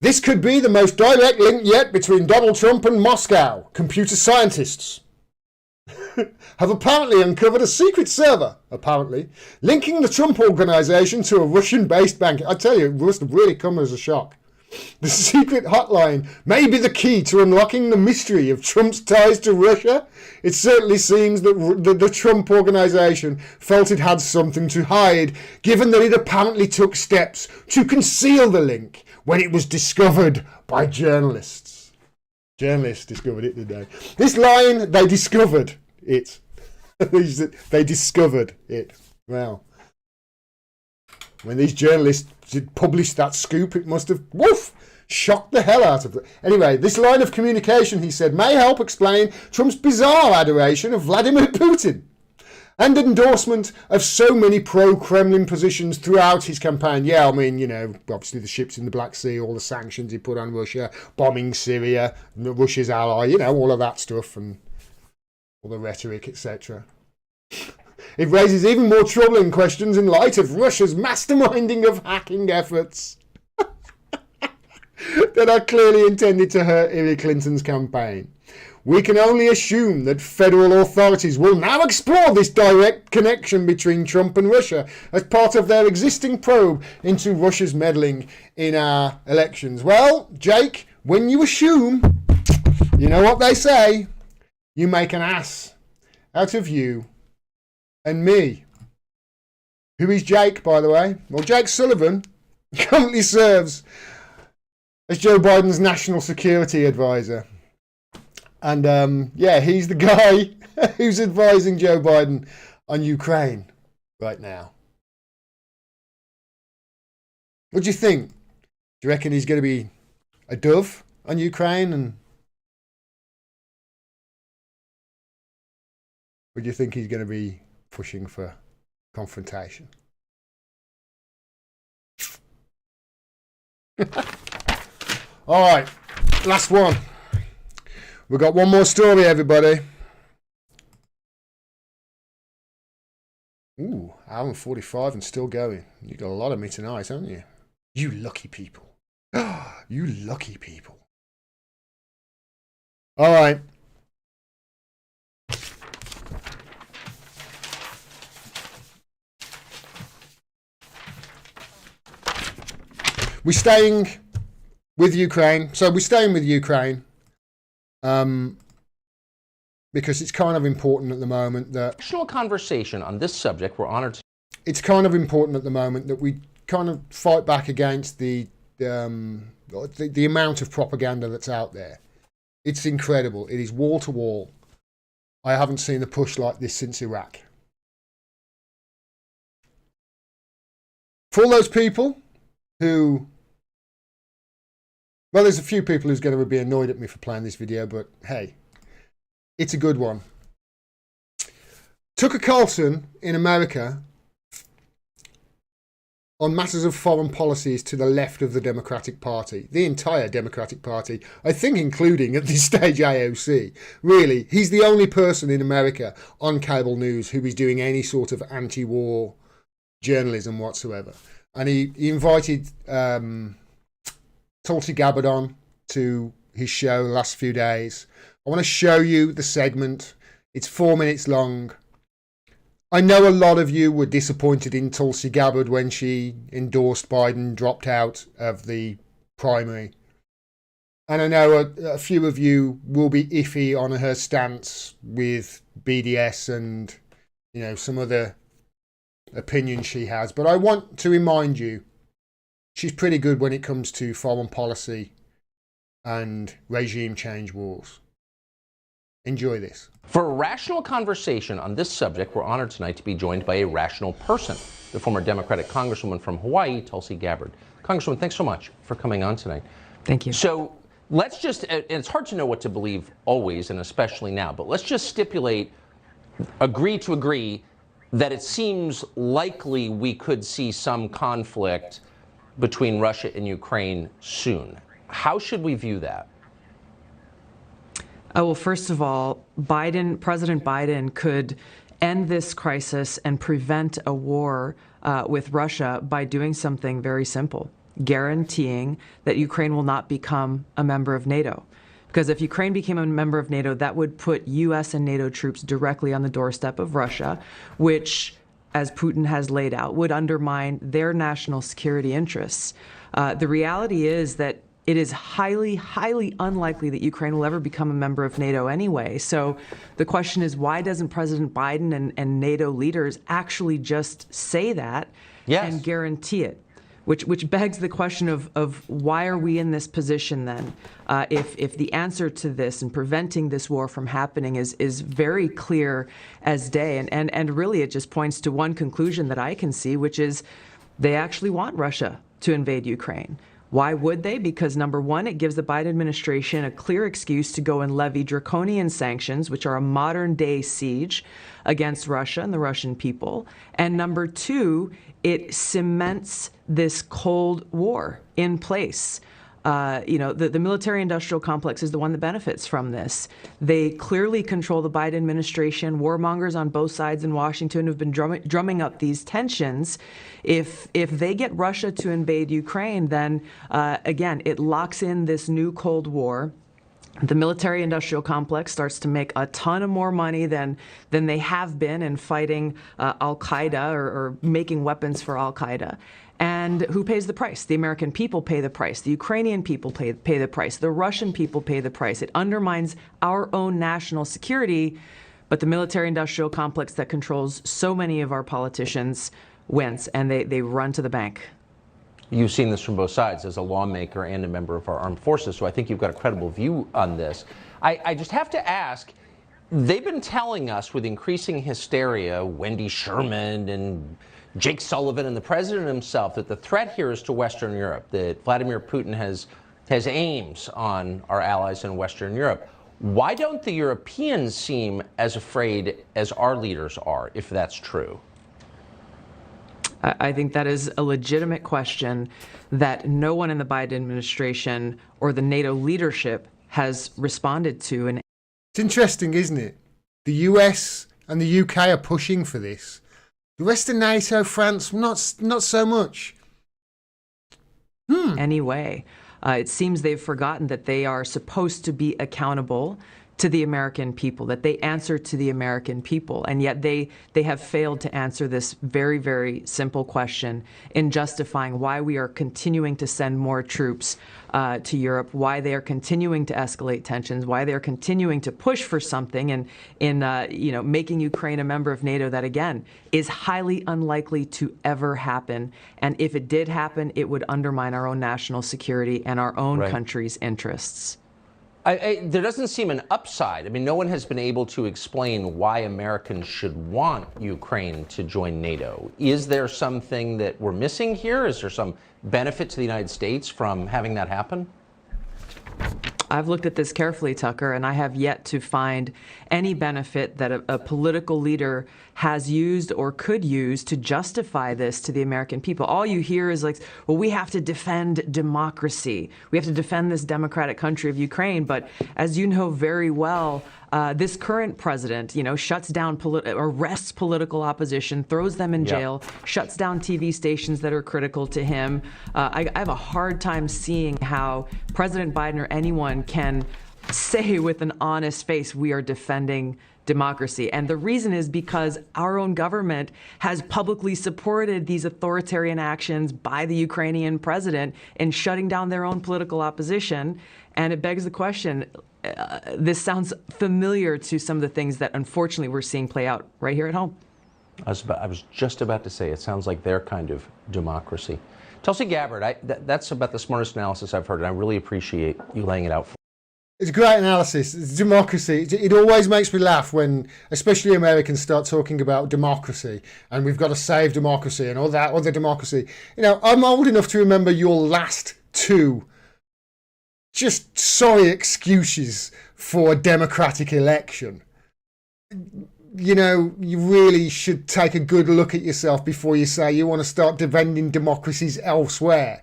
This could be the most direct link yet between Donald Trump and Moscow. Computer scientists have apparently uncovered a secret server, linking the Trump organization to a Russian-based bank. I tell you, it must have really come as a shock. The secret hotline may be the key to unlocking the mystery of Trump's ties to Russia. It certainly seems that the Trump organization felt it had something to hide, given that it apparently took steps to conceal the link when it was discovered by journalists. Journalists discovered it, didn't they? This line, they discovered it. They discovered it. Wow. When these journalists published that scoop, it must have, shocked the hell out of them. Anyway, this line of communication, he said, may help explain Trump's bizarre adoration of Vladimir Putin and endorsement of so many pro-Kremlin positions throughout his campaign. Yeah, I mean, you know, obviously the ships in the Black Sea, all the sanctions he put on Russia, bombing Syria, Russia's ally, you know, all of that stuff and all the rhetoric, etc. It raises even more troubling questions in light of Russia's masterminding of hacking efforts that are clearly intended to hurt Hillary Clinton's campaign. We can only assume that federal authorities will now explore this direct connection between Trump and Russia as part of their existing probe into Russia's meddling in our elections. Well, Jake, when you assume, you know what they say, you make an ass out of you and me. Who is Jake, by the way? Well, Jake Sullivan currently serves as Joe Biden's national security advisor. And yeah, he's the guy who's advising Joe Biden on Ukraine right now. What do you think? Do you reckon he's going to be a dove on Ukraine? And or do you think he's going to be pushing for confrontation? All right, last one. We've got one more story, everybody. Ooh, hour and 45 and still going. You got a lot of me tonight, haven't you? You lucky people. You lucky people. All right. We're staying with Ukraine. So we're staying with Ukraine because it's kind of important at the moment that... National conversation on this subject, we're honored to... It's kind of important at the moment that we kind of fight back against the amount of propaganda that's out there. It's incredible. It is wall to wall. I haven't seen a push like this since Iraq. For all those people who... Well, there's a few people who's going to be annoyed at me for playing this video, but hey, it's a good one. Tucker Carlson in America on matters of foreign policy is to the left of the Democratic Party, the entire Democratic Party, I think including at this stage AOC. Really, he's the only person in America on cable news who is doing any sort of anti-war journalism whatsoever. And he invited Tulsi Gabbard on to his show the last few days. I want to show you the segment. It's 4 minutes long. I know a lot of you were disappointed in Tulsi Gabbard when she endorsed Biden, dropped out of the primary. And I know a few of you will be iffy on her stance with BDS and, you know, some other opinions she has. But I want to remind you, she's pretty good when it comes to foreign policy and regime change wars. Enjoy this. For a rational conversation on this subject, we're honored tonight to be joined by a rational person, the former Democratic Congresswoman from Hawaii, Tulsi Gabbard. Congresswoman, thanks so much for coming on tonight. Thank you. So let's just, and it's hard to know what to believe always, and especially now, but let's just stipulate, agree to agree, that it seems likely we could see some conflict between Russia and Ukraine soon. How should we view that? Well, first of all, President Biden could end this crisis and prevent a war with Russia by doing something very simple, guaranteeing that Ukraine will not become a member of NATO. Because if Ukraine became a member of NATO, that would put U.S. and NATO troops directly on the doorstep of Russia, which, as Putin has laid out, would undermine their national security interests. The reality is that it is highly, highly unlikely that Ukraine will ever become a member of NATO anyway. So the question is, why doesn't President Biden and NATO leaders actually just say that and guarantee it? Which begs the question of why are we in this position then? If the answer to this and preventing this war from happening is very clear as day, and really it just points to one conclusion that I can see, which is they actually want Russia to invade Ukraine. Why would they? Because number one, it gives the Biden administration a clear excuse to go and levy draconian sanctions, which are a modern day siege against Russia and the Russian people. And number two, it cements this Cold War in place. The military-industrial complex is the one that benefits from this. They clearly control the Biden administration. Warmongers on both sides in Washington have been drumming up these tensions. If they get Russia to invade Ukraine, then again, it locks in this new Cold War. The military-industrial complex starts to make a ton of more money than they have been in fighting al-Qaeda or making weapons for al-Qaeda. And who pays the price? The American people pay the price. The Ukrainian people pay the price. The Russian people pay the price. It undermines our own national security, but the military-industrial complex that controls so many of our politicians wins, and they run to the bank. You've seen this from both sides as a lawmaker and a member of our armed forces, so I think you've got a credible view on this. I just have to ask, they've been telling us with increasing hysteria, Wendy Sherman and Jake Sullivan and the president himself, that the threat here is to Western Europe, that Vladimir Putin has aims on our allies in Western Europe. Why don't the Europeans seem as afraid as our leaders are, if that's true? I think that is a legitimate question that no one in the Biden administration or the NATO leadership has responded to. And it's interesting, isn't it? The US and the UK are pushing for this. The rest of NATO, France, not so much. Anyway, it seems they've forgotten that they are supposed to be accountable to the American people, that they answer to the American people, and yet they have failed to answer this very, very simple question in justifying why we are continuing to send more troops to Europe, why they are continuing to escalate tensions, why they are continuing to push for something, and in making Ukraine a member of NATO that, again, is highly unlikely to ever happen. And if it did happen, it would undermine our own national security and our own country's interests. There doesn't seem an upside. I mean, no one has been able to explain why Americans should want Ukraine to join NATO. Is there something that we're missing here? Is there some benefit to the United States from having that happen? I've looked at this carefully, Tucker, and I have yet to find any benefit that a political leader has used or could use to justify this to the American people. All you hear is like, well, we have to defend democracy. We have to defend this democratic country of Ukraine. But as you know very well, this current president, shuts down, arrests political opposition, throws them in jail, shuts down TV stations that are critical to him. I have a hard time seeing how President Biden or anyone can say with an honest face, we are defending democracy. And the reason is because our own government has publicly supported these authoritarian actions by the Ukrainian president in shutting down their own political opposition. And it begs the question, this sounds familiar to some of the things that unfortunately we're seeing play out right here at home. I was just about to say, it sounds like their kind of democracy. Tulsi Gabbard, that's about the smartest analysis I've heard, and I really appreciate you laying it out for me. It's a great analysis. It's democracy. It always makes me laugh when, especially Americans, start talking about democracy and we've got to save democracy and all that other democracy. I'm old enough to remember your last two just sorry excuses for a democratic election. You really should take a good look at yourself before you say you want to start defending democracies elsewhere.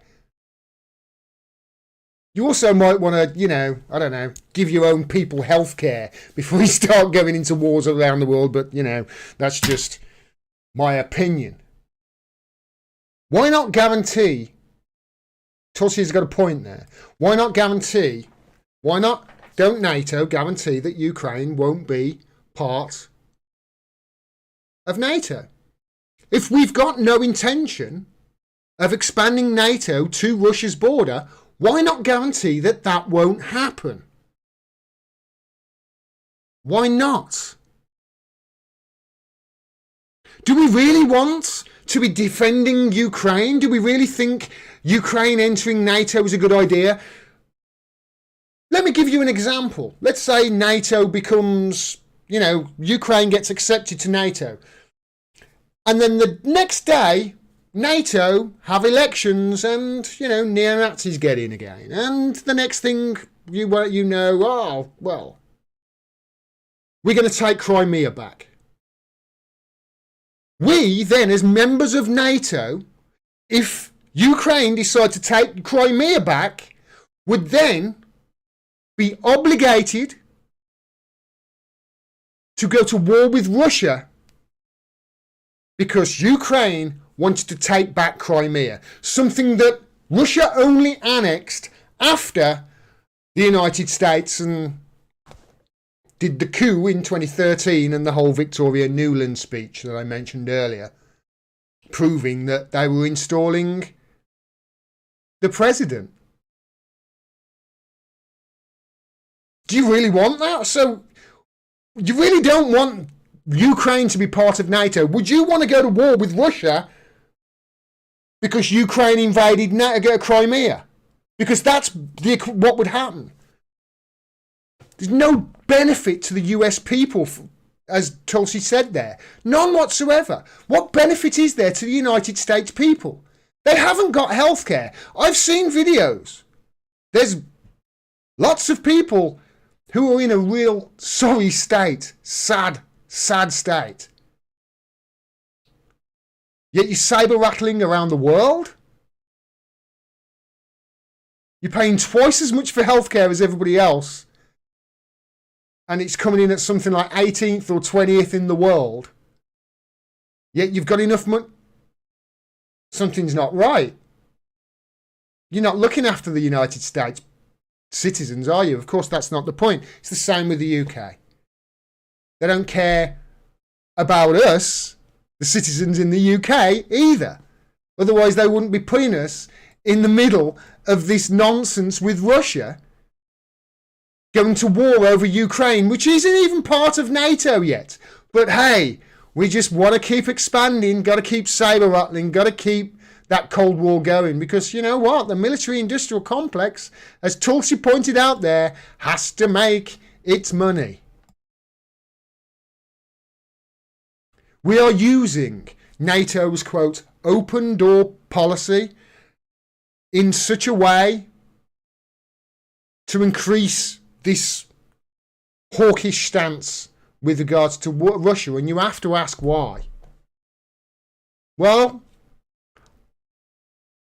You also might want to, give your own people health care before you start going into wars around the world. But, that's just my opinion. Why not guarantee, Tulsi's got a point there, don't NATO guarantee that Ukraine won't be part of NATO? If we've got no intention of expanding NATO to Russia's border, why not guarantee that that won't happen? Why not? Do we really want to be defending Ukraine? Do we really think Ukraine entering NATO is a good idea? Let me give you an example. Let's say NATO becomes, Ukraine gets accepted to NATO. And then the next day, NATO have elections and, neo-Nazis get in again. And the next thing we're going to take Crimea back. We then, as members of NATO, if Ukraine decide to take Crimea back, would then be obligated to go to war with Russia because Ukraine wanted to take back Crimea, something that Russia only annexed after the United States and did the coup in 2013 and the whole Victoria Nuland speech that I mentioned earlier, proving that they were installing the president. Do you really want that? So you really don't want Ukraine to be part of NATO? Would you want to go to war with Russia because Ukraine invaded Crimea. Because that's what would happen. There's no benefit to the US people, as Tulsi said there. None whatsoever. What benefit is there to the United States people? They haven't got healthcare. I've seen videos. There's lots of people who are in a real sorry state. Sad state. Yet you're saber-rattling around the world? You're paying twice as much for healthcare as everybody else. And it's coming in at something like 18th or 20th in the world. Yet you've got enough money. Something's not right. You're not looking after the United States citizens, are you? Of course, that's not the point. It's the same with the UK. They don't care about us, the citizens in the UK, either. Otherwise, they wouldn't be putting us in the middle of this nonsense with Russia going to war over Ukraine, which isn't even part of NATO yet. But hey, we just want to keep expanding, got to keep saber-rattling, got to keep that Cold War going, because you know what? The military-industrial complex, as Tulsi pointed out there, has to make its money. We are using NATO's, quote, open door policy in such a way to increase this hawkish stance with regards to Russia, and you have to ask why. Well,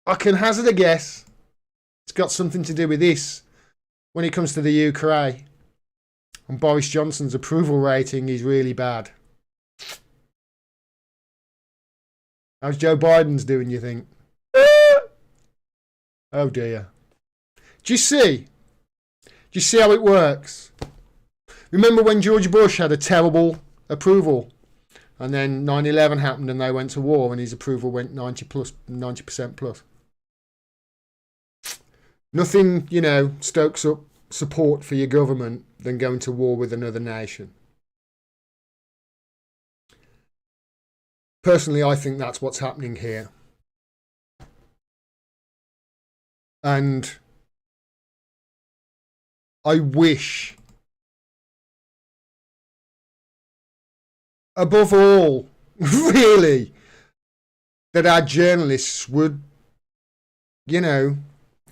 I can hazard a guess. It's got something to do with this when it comes to the Ukraine. And Boris Johnson's approval rating is really bad. How's Joe Biden's doing, you think? Oh dear. Do you see how it works? Remember when George Bush had a terrible approval, and then 9/11 happened and they went to war and his approval went 90% plus. Nothing, stokes up support for your government than going to war with another nation. Personally, I think that's what's happening here. And I wish, above all, really, that our journalists would,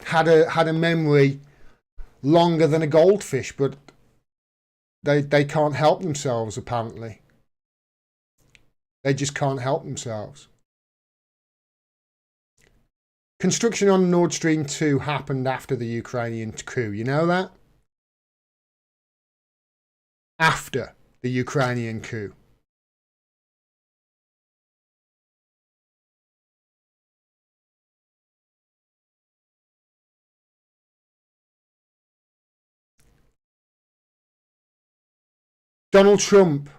had a memory longer than a goldfish, but they can't help themselves, apparently. They just can't help themselves. Construction on Nord Stream 2 happened after the Ukrainian coup. You know that? After the Ukrainian coup. Donald Trump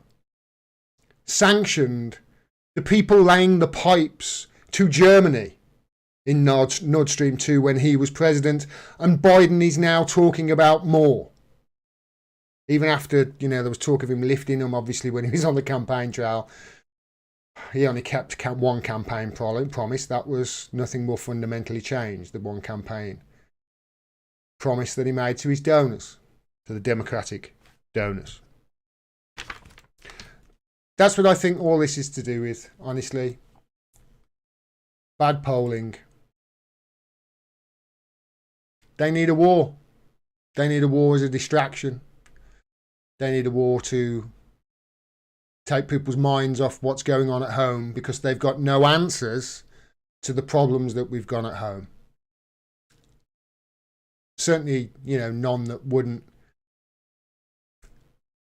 sanctioned the people laying the pipes to Germany in Nord Stream 2 when he was president, and Biden is now talking about more. Even after, there was talk of him lifting them, obviously, when he was on the campaign trail. He only kept one campaign promise. That was nothing more fundamentally changed, the one campaign promise that he made to his donors, to the Democratic donors. That's what I think all this is to do with, honestly. Bad polling. They need a war. They need a war as a distraction. They need a war to take people's minds off what's going on at home, because they've got no answers to the problems that we've got at home. Certainly, none that wouldn't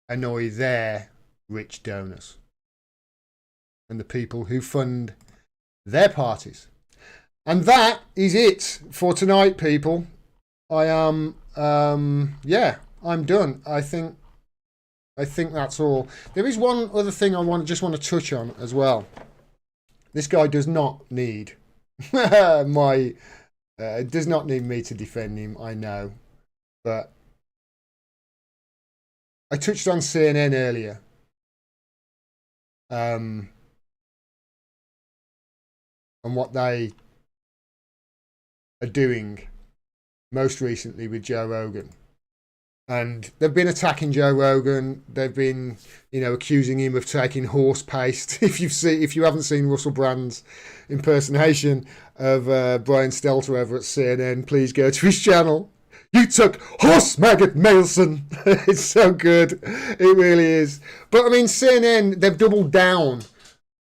annoy their rich donors and the people who fund their parties. And that is it for tonight, people. I am, I'm done. I think that's all. There is one other thing I just want to touch on as well. This guy does not need does not need me to defend him, I know. But I touched on CNN earlier. And what they are doing, most recently with Joe Rogan. And they've been attacking Joe Rogan. They've been, accusing him of taking horse paste. If you haven't seen Russell Brand's impersonation of Brian Stelter over at CNN, please go to his channel. You took horse maggot Mailson. It's so good. It really is. But I mean, CNN, they've doubled down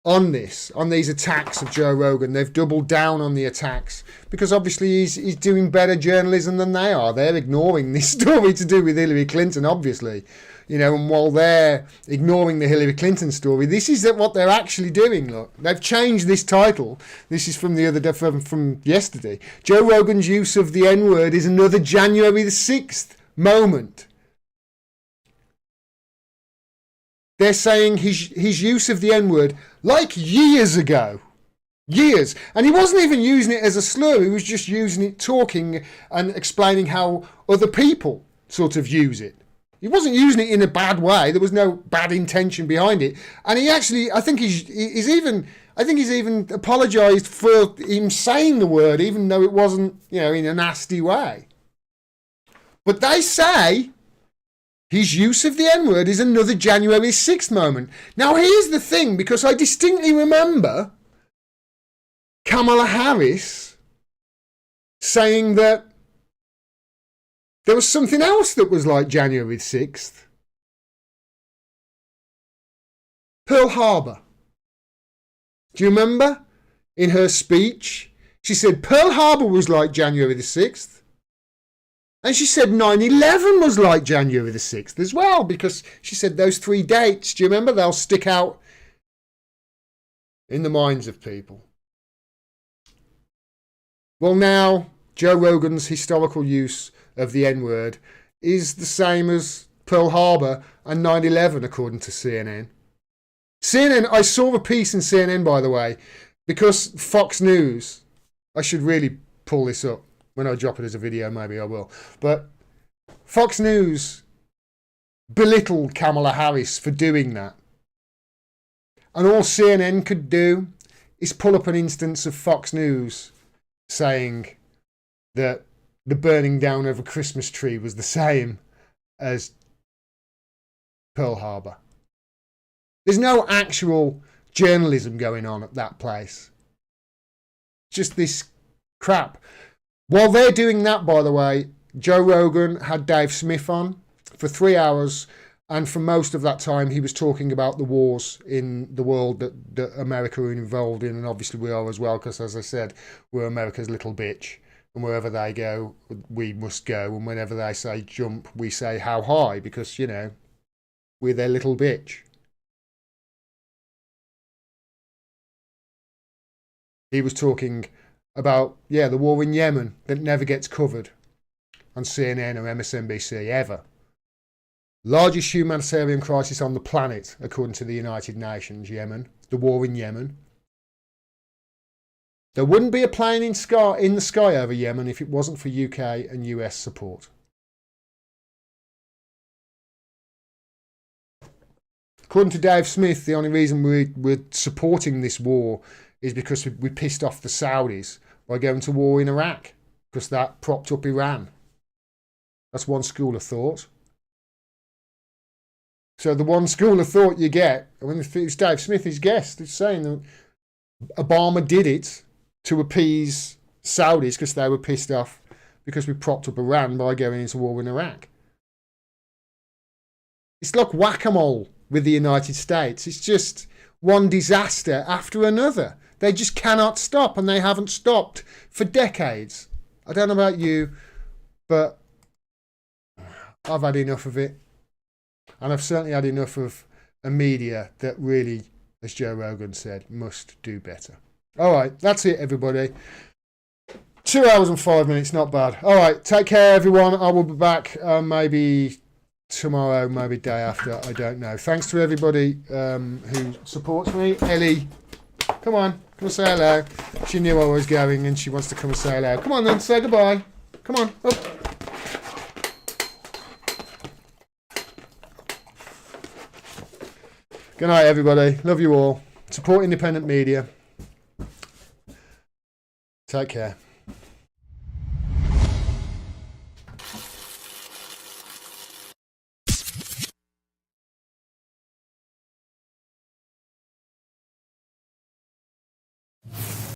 on these attacks of Joe Rogan. They've doubled down on the attacks because obviously he's doing better journalism than they are. They're ignoring this story to do with Hillary Clinton, obviously. And while they're ignoring the Hillary Clinton story, this is what they're actually doing. Look, they've changed this title. This is from the other day, from yesterday. Joe Rogan's use of the N-word is another January the 6th moment. They're saying his use of the N-word like years ago. Years. And he wasn't even using it as a slur. He was just using it, talking and explaining how other people sort of use it. He wasn't using it in a bad way. There was no bad intention behind it. And he actually, I think he's even apologised for him saying the word, even though it wasn't, in a nasty way. But they say his use of the N-word is another January 6th moment. Now, here's the thing, because I distinctly remember Kamala Harris saying that there was something else that was like January 6th. Pearl Harbor. Do you remember? In her speech, she said Pearl Harbor was like January the 6th. And she said 9/11 was like January the 6th as well, because she said those 3 dates, do you remember? They'll stick out in the minds of people. Well, now, Joe Rogan's historical use of the N-word is the same as Pearl Harbor and 9/11, according to CNN. CNN, I saw a piece in CNN, by the way, because Fox News, I should really pull this up. When I drop it as a video, maybe I will. But Fox News belittled Kamala Harris for doing that. And all CNN could do is pull up an instance of Fox News saying that the burning down of a Christmas tree was the same as Pearl Harbor. There's no actual journalism going on at that place. Just this crap. While they're doing that, by the way, Joe Rogan had Dave Smith on for 3 hours, and for most of that time he was talking about the wars in the world that America are involved in, and obviously we are as well, because as I said, we're America's little bitch, and wherever they go, we must go, and whenever they say jump, we say how high, because, we're their little bitch. He was talking about, the war in Yemen that never gets covered on CNN or MSNBC ever. Largest humanitarian crisis on the planet, according to the United Nations, Yemen. The war in Yemen. There wouldn't be a plane in the sky over Yemen if it wasn't for UK and US support. According to Dave Smith, the only reason we're supporting this war is because we pissed off the Saudis by going to war in Iraq, because that propped up Iran. That's one school of thought. So the one school of thought you get, when it's Dave Smith, his guest, is saying that Obama did it to appease Saudis because they were pissed off because we propped up Iran by going into war in Iraq. It's like whack-a-mole with the United States. It's just one disaster after another. They just cannot stop, and they haven't stopped for decades. I don't know about you, but I've had enough of it. And I've certainly had enough of a media that really, as Joe Rogan said, must do better. All right, that's it, everybody. 2 hours and 5 minutes, not bad. All right, take care, everyone. I will be back maybe tomorrow, maybe day after. I don't know. Thanks to everybody who supports me. Ellie, come on and say hello. She knew I was going and she wants to come and say hello. Come on then, say goodbye. Come on, up. Good night, everybody. Love you all. Support independent media. Take care.